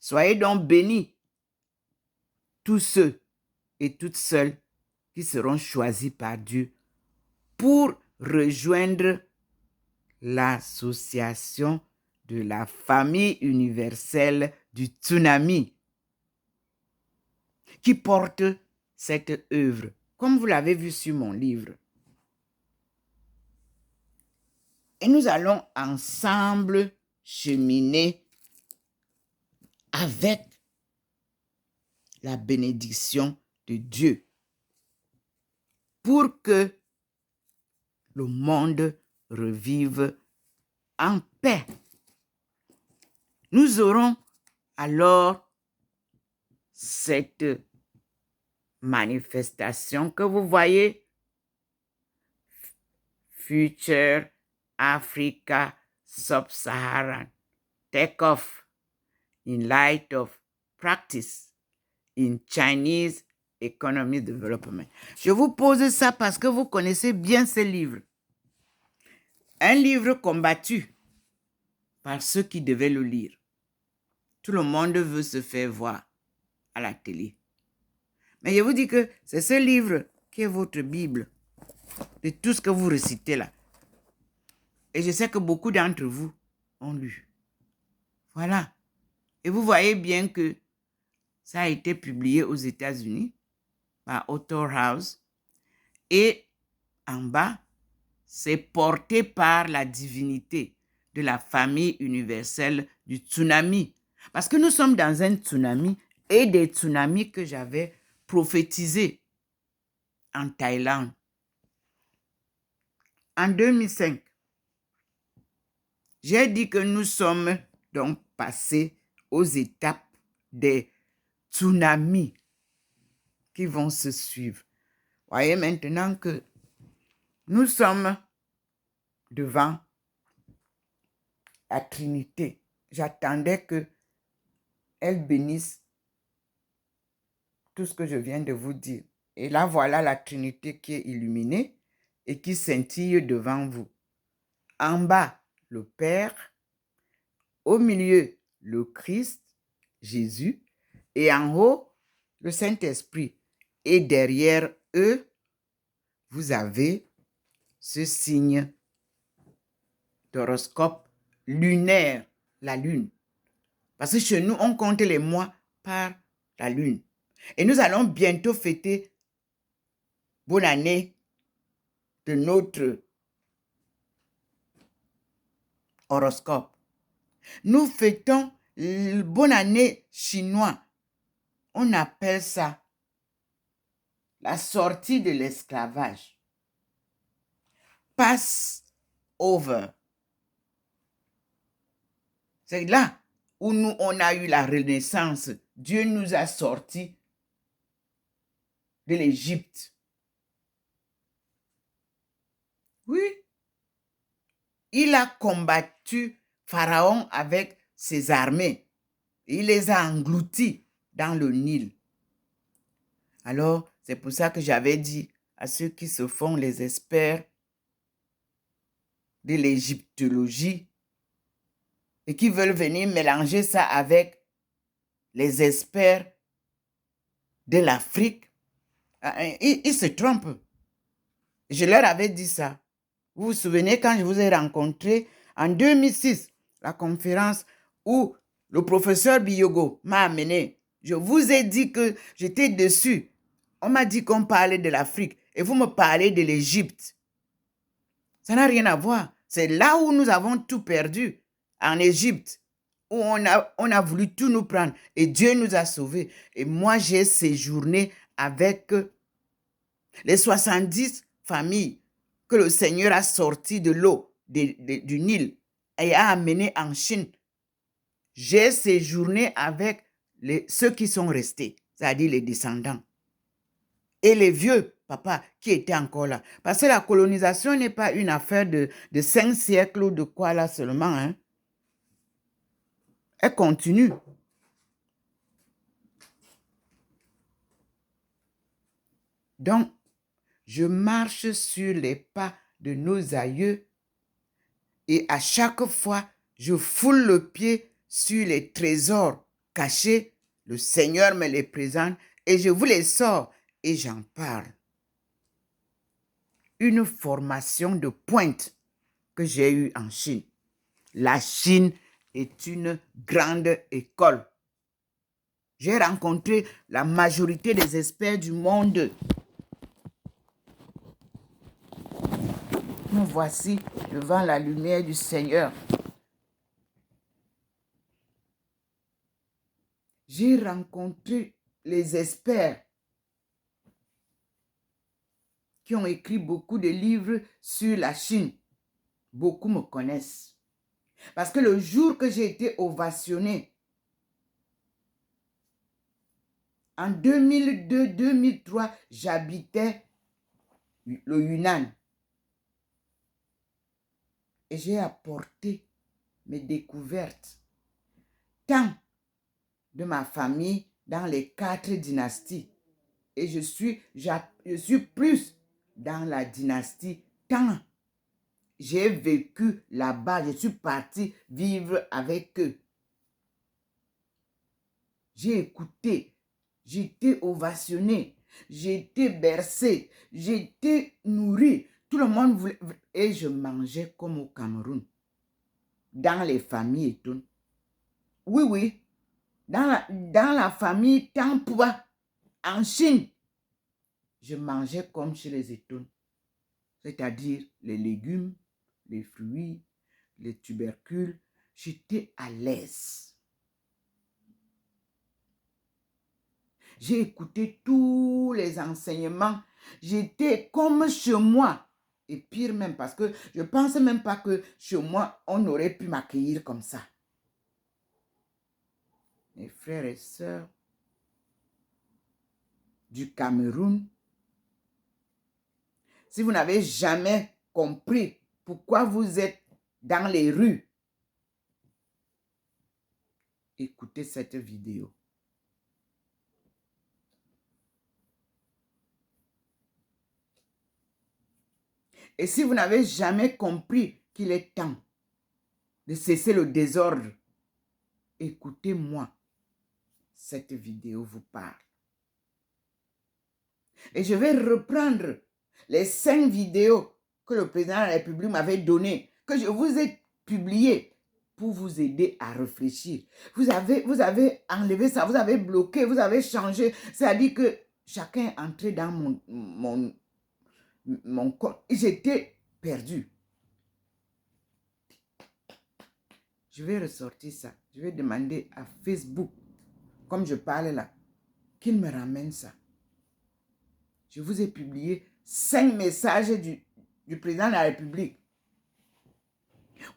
Soyez donc bénis, tous ceux et toutes celles qui seront choisis par Dieu pour rejoindre l'association de la famille universelle du tsunami qui porte cette œuvre, comme vous l'avez vu sur mon livre. Et nous allons ensemble cheminer avec la bénédiction de Dieu pour que le monde revive en paix. Nous aurons alors cette manifestation que vous voyez, Future Africa Sub-Saharan Take-off in light of practice in Chinese Economy Development. Je vous pose ça parce que vous connaissez bien ce livre. Un livre combattu par ceux qui devaient le lire. Tout le monde veut se faire voir à la télé. Mais je vous dis que c'est ce livre qui est votre Bible, de tout ce que vous récitez là. Et je sais que beaucoup d'entre vous ont lu. Voilà. Et vous voyez bien que ça a été publié aux États-Unis par Author House. Et en bas, c'est porté par la divinité de la famille universelle du tsunami. Parce que nous sommes dans un tsunami et des tsunamis que j'avais prophétisés en Thaïlande. En 2005, j'ai dit que nous sommes donc passés aux étapes des tsunamis qui vont se suivre. Voyez maintenant que nous sommes devant la Trinité. J'attendais qu'elle bénisse tout ce que je viens de vous dire. Et là, voilà la Trinité qui est illuminée et qui scintille devant vous. En bas, le Père. Au milieu, le Christ, Jésus. Et en haut, le Saint-Esprit. Et derrière eux, vous avez ce signe d'horoscope lunaire, la lune. Parce que chez nous, on compte les mois par la lune. Et nous allons bientôt fêter bonne année de notre horoscope. Nous fêtons bonne année chinois. On appelle ça la sortie de l'esclavage. Passover. C'est là où nous, on a eu la renaissance. Dieu nous a sortis de l'Égypte. Oui. Il a combattu Pharaon avec ses armées. Il les a engloutis dans le Nil. Alors, c'est pour ça que j'avais dit à ceux qui se font les experts de l'égyptologie et qui veulent venir mélanger ça avec les experts de l'Afrique, ils se trompent. Je leur avais dit ça. Vous vous souvenez quand je vous ai rencontré en 2006, la conférence où le professeur Biyogo m'a amené. Je vous ai dit que j'étais dessus. On m'a dit qu'on parlait de l'Afrique et vous me parlez de l'Égypte. Ça n'a rien à voir. C'est là où nous avons tout perdu, en Égypte, où on a voulu tout nous prendre et Dieu nous a sauvés. Et moi, j'ai séjourné avec les 70 familles que le Seigneur a sorties de l'eau du Nil et a amené en Chine. J'ai séjourné avec ceux qui sont restés, c'est-à-dire les descendants. Et les vieux, papa, qui étaient encore là. Parce que la colonisation n'est pas une affaire de 5 siècles ou de quoi là seulement. Hein. Elle continue. Donc, je marche sur les pas de nos aïeux et à chaque fois, je foule le pied sur les trésors cachés. Le Seigneur me les présente et je vous les sors et j'en parle. Une formation de pointe que j'ai eue en Chine. La Chine est une grande école. J'ai rencontré la majorité des experts du monde. Nous voici devant la lumière du Seigneur. J'ai rencontré les experts qui ont écrit beaucoup de livres sur la Chine. Beaucoup me connaissent. Parce que le jour que j'ai été ovationné, en 2002-2003, j'habitais le Yunnan. Et j'ai apporté mes découvertes, tant de ma famille dans les 4 dynasties. Et je suis plus dans la dynastie Tang. J'ai vécu là-bas, je suis parti vivre avec eux. J'ai écouté, j'ai été ovationné, j'ai été bercé, j'ai été nourri. Tout le monde voulait, et je mangeais comme au Cameroun, dans les familles et tout. Oui, oui, dans la famille Tampua, en Chine, je mangeais comme chez les Étounes, c'est-à-dire les légumes, les fruits, les tubercules. J'étais à l'aise. J'ai écouté tous les enseignements. J'étais comme chez moi. Et pire même, parce que je ne pense même pas que chez moi, on aurait pu m'accueillir comme ça. Mes frères et sœurs, du Cameroun, si vous n'avez jamais compris pourquoi vous êtes dans les rues, écoutez cette vidéo. Et si vous n'avez jamais compris qu'il est temps de cesser le désordre, écoutez-moi, cette vidéo vous parle. Et je vais reprendre les 5 vidéos que le président de la République m'avait données, que je vous ai publiées pour vous aider à réfléchir. Vous avez enlevé ça, vous avez bloqué, vous avez changé. C'est-à-dire que chacun est entré dans mon compte. J'étais perdu. Je vais ressortir ça. Je vais demander à Facebook, comme je parle là, qu'il me ramène ça. Je vous ai publié 5 messages du président de la République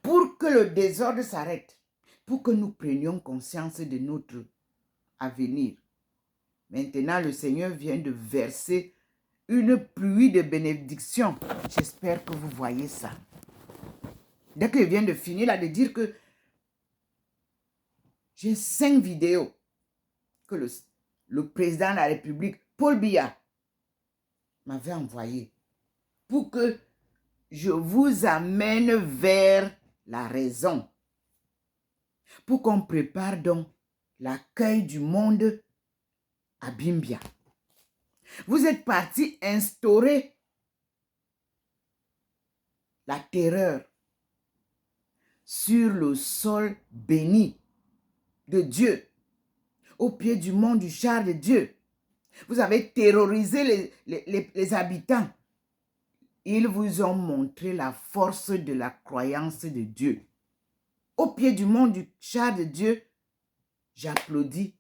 pour que le désordre s'arrête, pour que nous prenions conscience de notre avenir. Maintenant, le Seigneur vient de verser une pluie de bénédictions. J'espère que vous voyez ça. Dès qu'il vient de finir là, de dire que j'ai 5 vidéos que le président de la République, Paul Biya, m'avait envoyées pour que je vous amène vers la raison. Pour qu'on prépare donc l'accueil du monde à Bimbia. Vous êtes parti instaurer la terreur sur le sol béni de Dieu, au pied du mont du char de Dieu. Vous avez terrorisé les habitants. Ils vous ont montré la force de la croyance de Dieu. Au pied du mont du char de Dieu, j'applaudis.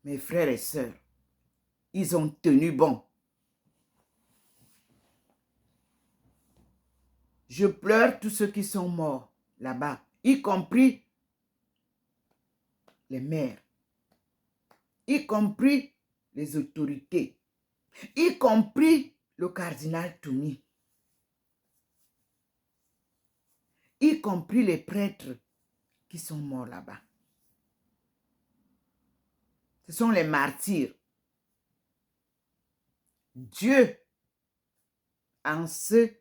Mes frères et sœurs, ils ont tenu bon. Je pleure tous ceux qui sont morts là-bas, y compris les maires, y compris les autorités, y compris le cardinal Toumi, y compris les prêtres qui sont morts là-bas. Ce sont les martyrs. Dieu, en ce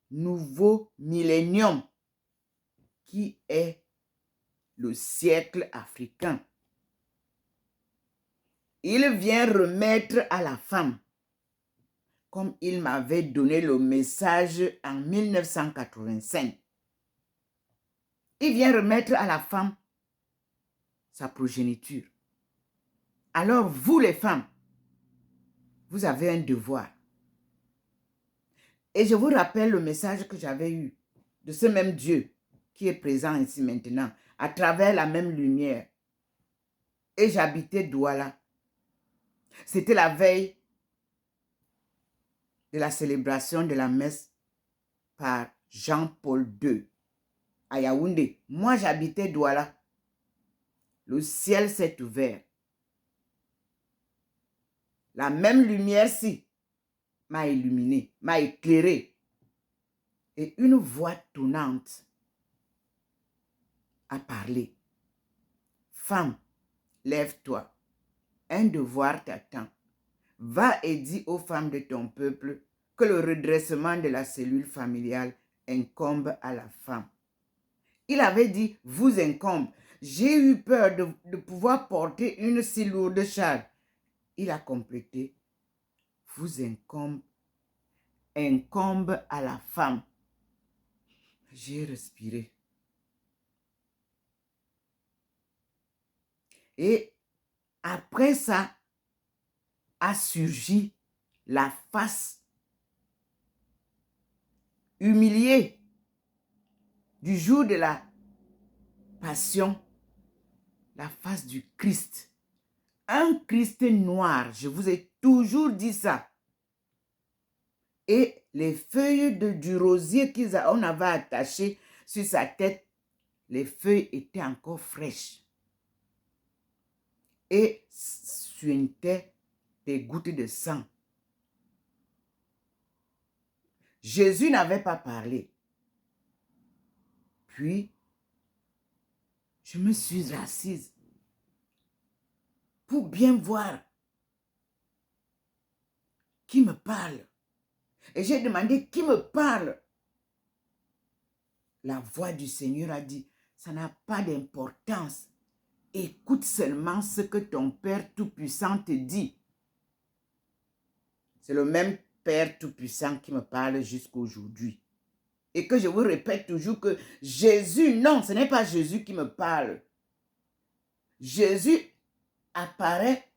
nouveau millénium qui est le siècle africain, il vient remettre à la femme, comme il m'avait donné le message en 1985, il vient remettre à la femme sa progéniture. Alors vous les femmes, vous avez un devoir. Et je vous rappelle le message que j'avais eu de ce même Dieu qui est présent ici maintenant, à travers la même lumière. Et j'habitais Douala. C'était la veille de la célébration de la messe par Jean-Paul II à Yaoundé. Moi, j'habitais Douala. Le ciel s'est ouvert. La même lumière-ci m'a illuminé, m'a éclairé. Et une voix tonnante a parlé. Femme, lève-toi. Un devoir t'attend. Va et dis aux femmes de ton peuple que le redressement de la cellule familiale incombe à la femme. Il avait dit, vous incombe. J'ai eu peur de pouvoir porter une si lourde charge. Il a complété, vous incombe à la femme. J'ai respiré. Et après ça, a surgi la face humiliée du jour de la passion, la face du Christ. Un Christ noir, je vous ai toujours dit ça. Et les feuilles du rosier qu'on avait attachées sur sa tête, les feuilles étaient encore fraîches. et suintait des gouttes de sang. Jésus n'avait pas parlé. Puis, je me suis assise pour bien voir qui me parle. Et j'ai demandé qui me parle. La voix du Seigneur a dit, ça n'a pas d'importance. Écoute seulement ce que ton Père Tout-Puissant te dit. C'est le même Père Tout-Puissant qui me parle jusqu'aujourd'hui. Et que je vous répète toujours que Jésus, non, ce n'est pas Jésus qui me parle. Jésus apparaît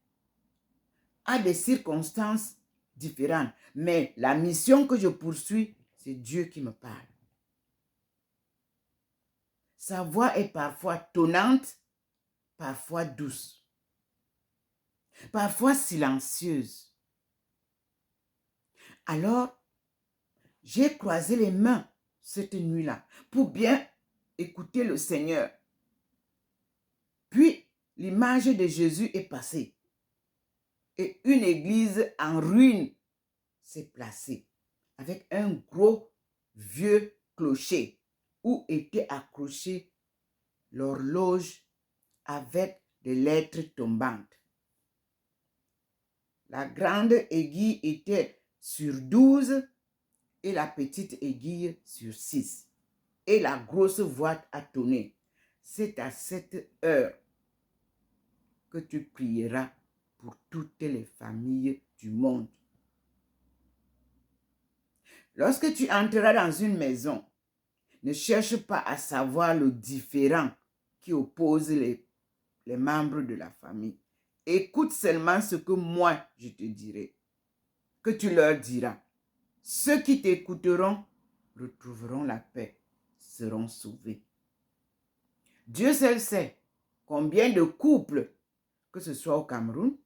à des circonstances différentes. Mais la mission que je poursuis, c'est Dieu qui me parle. Sa voix est parfois tonnante, parfois douce, parfois silencieuse. Alors, j'ai croisé les mains cette nuit-là pour bien écouter le Seigneur. Puis, l'image de Jésus est passée et une église en ruine s'est placée avec un gros vieux clocher où était accrochée l'horloge avec des lettres tombantes. La grande aiguille était sur 12 et la petite aiguille sur 6. Et la grosse voix a tonné. C'est à cette heure que tu prieras pour toutes les familles du monde. Lorsque tu entreras dans une maison, ne cherche pas à savoir le différend qui oppose les membres de la famille. Écoute seulement ce que moi je te dirai, que tu leur diras. Ceux qui t'écouteront retrouveront la paix, seront sauvés. Dieu seul sait combien de couples, que ce soit au Cameroun,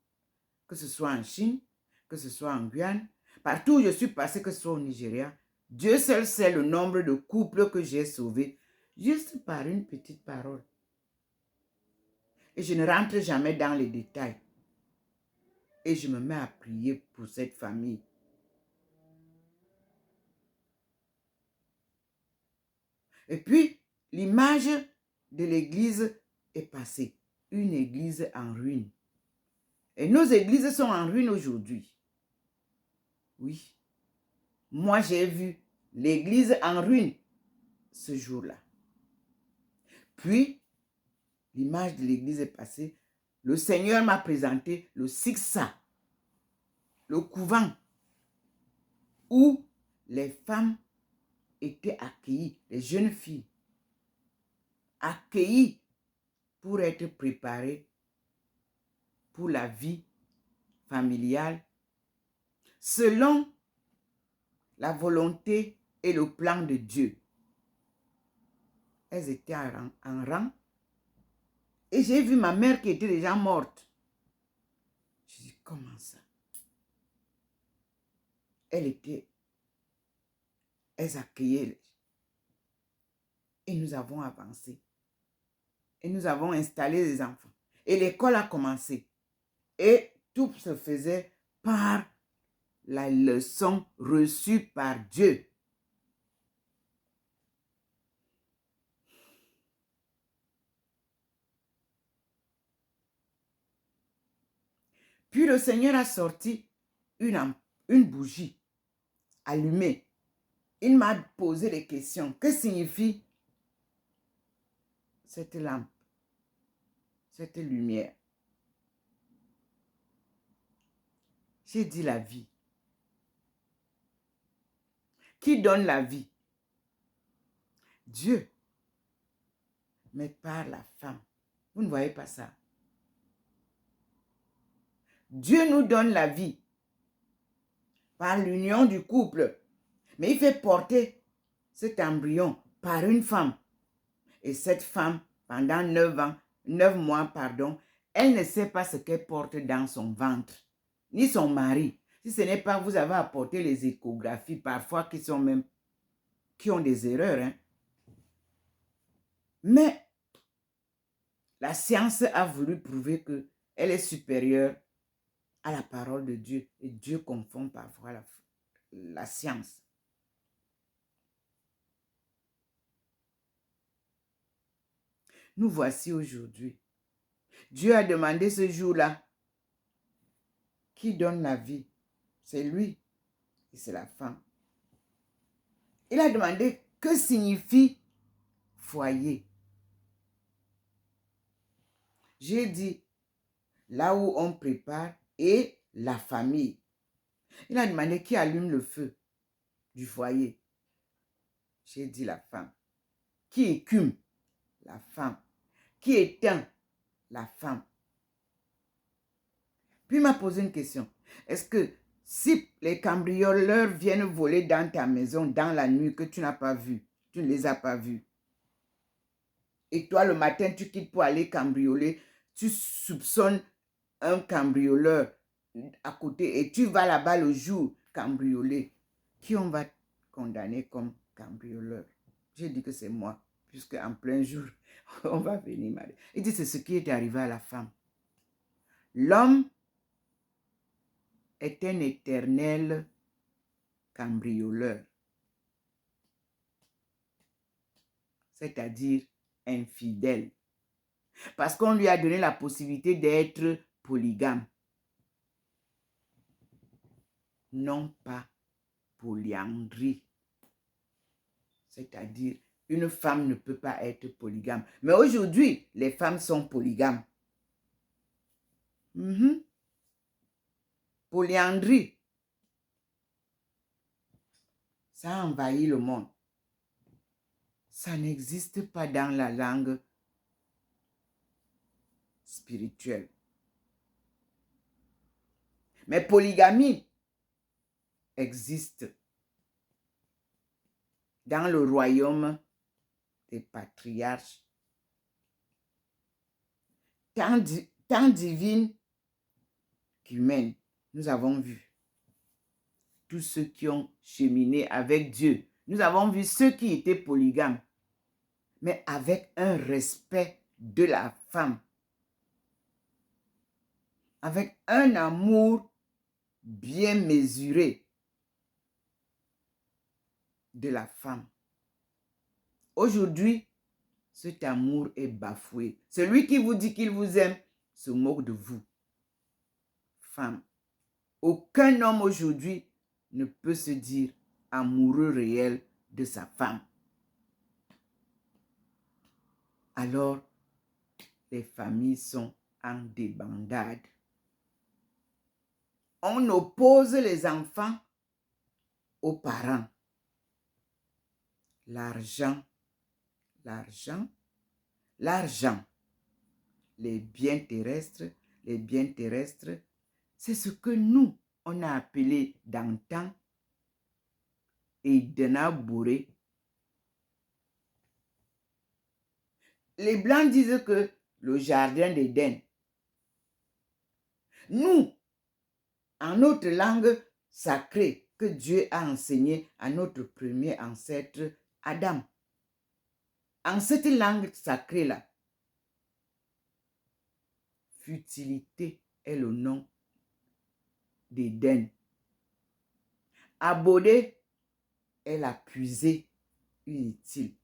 que ce soit en Chine, que ce soit en Guyane, partout où je suis passé, que ce soit au Nigeria, Dieu seul sait le nombre de couples que j'ai sauvés juste par une petite parole. Et je ne rentre jamais dans les détails. Et je me mets à prier pour cette famille. Et puis, l'image de l'église est passée. Une église en ruine. Et nos églises sont en ruine aujourd'hui. Oui. Moi, j'ai vu l'église en ruine ce jour-là. Puis, l'image de l'église est passée. Le Seigneur m'a présenté le Siksa, le couvent, où les femmes étaient accueillies, les jeunes filles, accueillies pour être préparées pour la vie familiale, selon la volonté et le plan de Dieu. Elles étaient en rang. Et j'ai vu ma mère qui était déjà morte. Je dis, comment ça? Elles accueillaient. Et nous avons avancé. Et nous avons installé les enfants. Et l'école a commencé. Et tout se faisait par la leçon reçue par Dieu. Puis le Seigneur a sorti une bougie allumée. Il m'a posé des questions. Que signifie cette lampe, cette lumière? J'ai dit la vie. Qui donne la vie? Dieu. Mais par la femme. Vous ne voyez pas ça? Dieu nous donne la vie par l'union du couple. Mais il fait porter cet embryon par une femme. Et cette femme, pendant 9 mois, elle ne sait pas ce qu'elle porte dans son ventre, ni son mari. Si ce n'est pas, vous avez apporté les échographies, parfois qui ont des erreurs. Hein. Mais la science a voulu prouver que elle est supérieure à la parole de Dieu. Et Dieu confond parfois la science. Nous voici aujourd'hui. Dieu a demandé ce jour-là, qui donne la vie? C'est lui et c'est la femme. Il a demandé, que signifie foyer? J'ai dit, là où on prépare et la famille. Il a demandé qui allume le feu du foyer. J'ai dit la femme. Qui écume? La femme. Qui éteint? La femme. Puis il m'a posé une question. Est-ce que si les cambrioleurs viennent voler dans ta maison dans la nuit que tu n'as pas vu, tu ne les as pas vus, et toi le matin tu quittes pour aller cambrioler, tu soupçonnes un cambrioleur à côté et tu vas là-bas le jour cambrioler, qui on va condamner comme cambrioleur? J'ai dit que c'est moi, puisque en plein jour, on va venir mal. Il dit c'est ce qui est arrivé à la femme. L'homme est un éternel cambrioleur, c'est-à-dire infidèle, parce qu'on lui a donné la possibilité d'être polygame, non pas polyandrie, c'est-à-dire une femme ne peut pas être polygame. Mais aujourd'hui, les femmes sont polygames. Polyandrie, ça a envahi le monde. Ça n'existe pas dans la langue spirituelle. Mais polygamie existe dans le royaume des patriarches. Tant divine qu'humaine, nous avons vu tous ceux qui ont cheminé avec Dieu. Nous avons vu ceux qui étaient polygames, mais avec un respect de la femme, avec un amour bien mesuré de la femme. Aujourd'hui, cet amour est bafoué. Celui qui vous dit qu'il vous aime se moque de vous. Femme, aucun homme aujourd'hui ne peut se dire amoureux réel de sa femme. Alors, les familles sont en débandade. On oppose les enfants aux parents. L'argent, l'argent, l'argent. Les biens terrestres, c'est ce que nous, on a appelé d'antan Edena Bouré. Les Blancs disent que le jardin d'Éden. Nous, en notre langue sacrée que Dieu a enseignée à notre premier ancêtre Adam. En cette langue sacrée-là, futilité est le nom d'Éden. Abodé est la puisée inutile.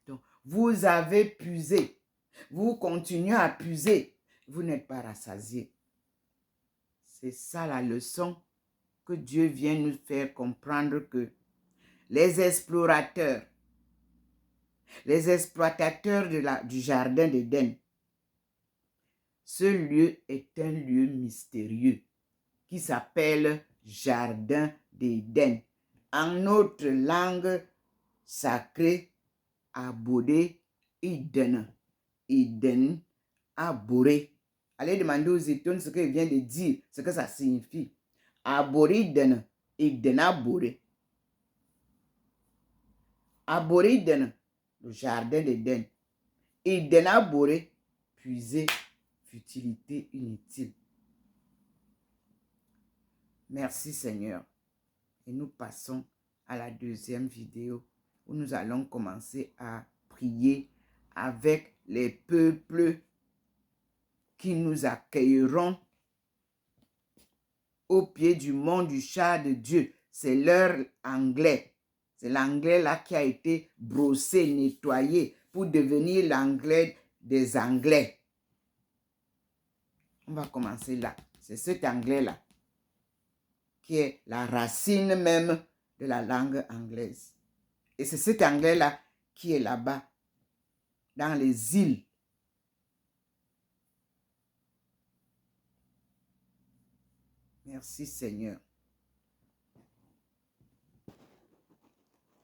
Donc, vous avez puisé, vous continuez à puiser, vous n'êtes pas rassasié. C'est ça la leçon que Dieu vient nous faire comprendre, que les explorateurs, les exploitateurs du jardin d'Éden, ce lieu est un lieu mystérieux qui s'appelle jardin d'Éden. En notre langue sacrée, Abodé, Eden, Eden, Aboré. Allez demander aux Étonnes ce qu'il vient de dire, ce que ça signifie. Aboré, Eden, Eden, Aboré. Aboré, Eden, le jardin d'Éden. Eden, Aboré, puiser, futilité inutile. Merci Seigneur. Et nous passons à la deuxième vidéo où nous allons commencer à prier avec les peuples qui nous accueilleront au pied du mont du char de Dieu. C'est leur anglais. C'est l'anglais là qui a été brossé, nettoyé pour devenir l'anglais des Anglais. On va commencer là. C'est cet anglais-là qui est la racine même de la langue anglaise. Et c'est cet anglais-là qui est là-bas, dans les îles. Merci Seigneur.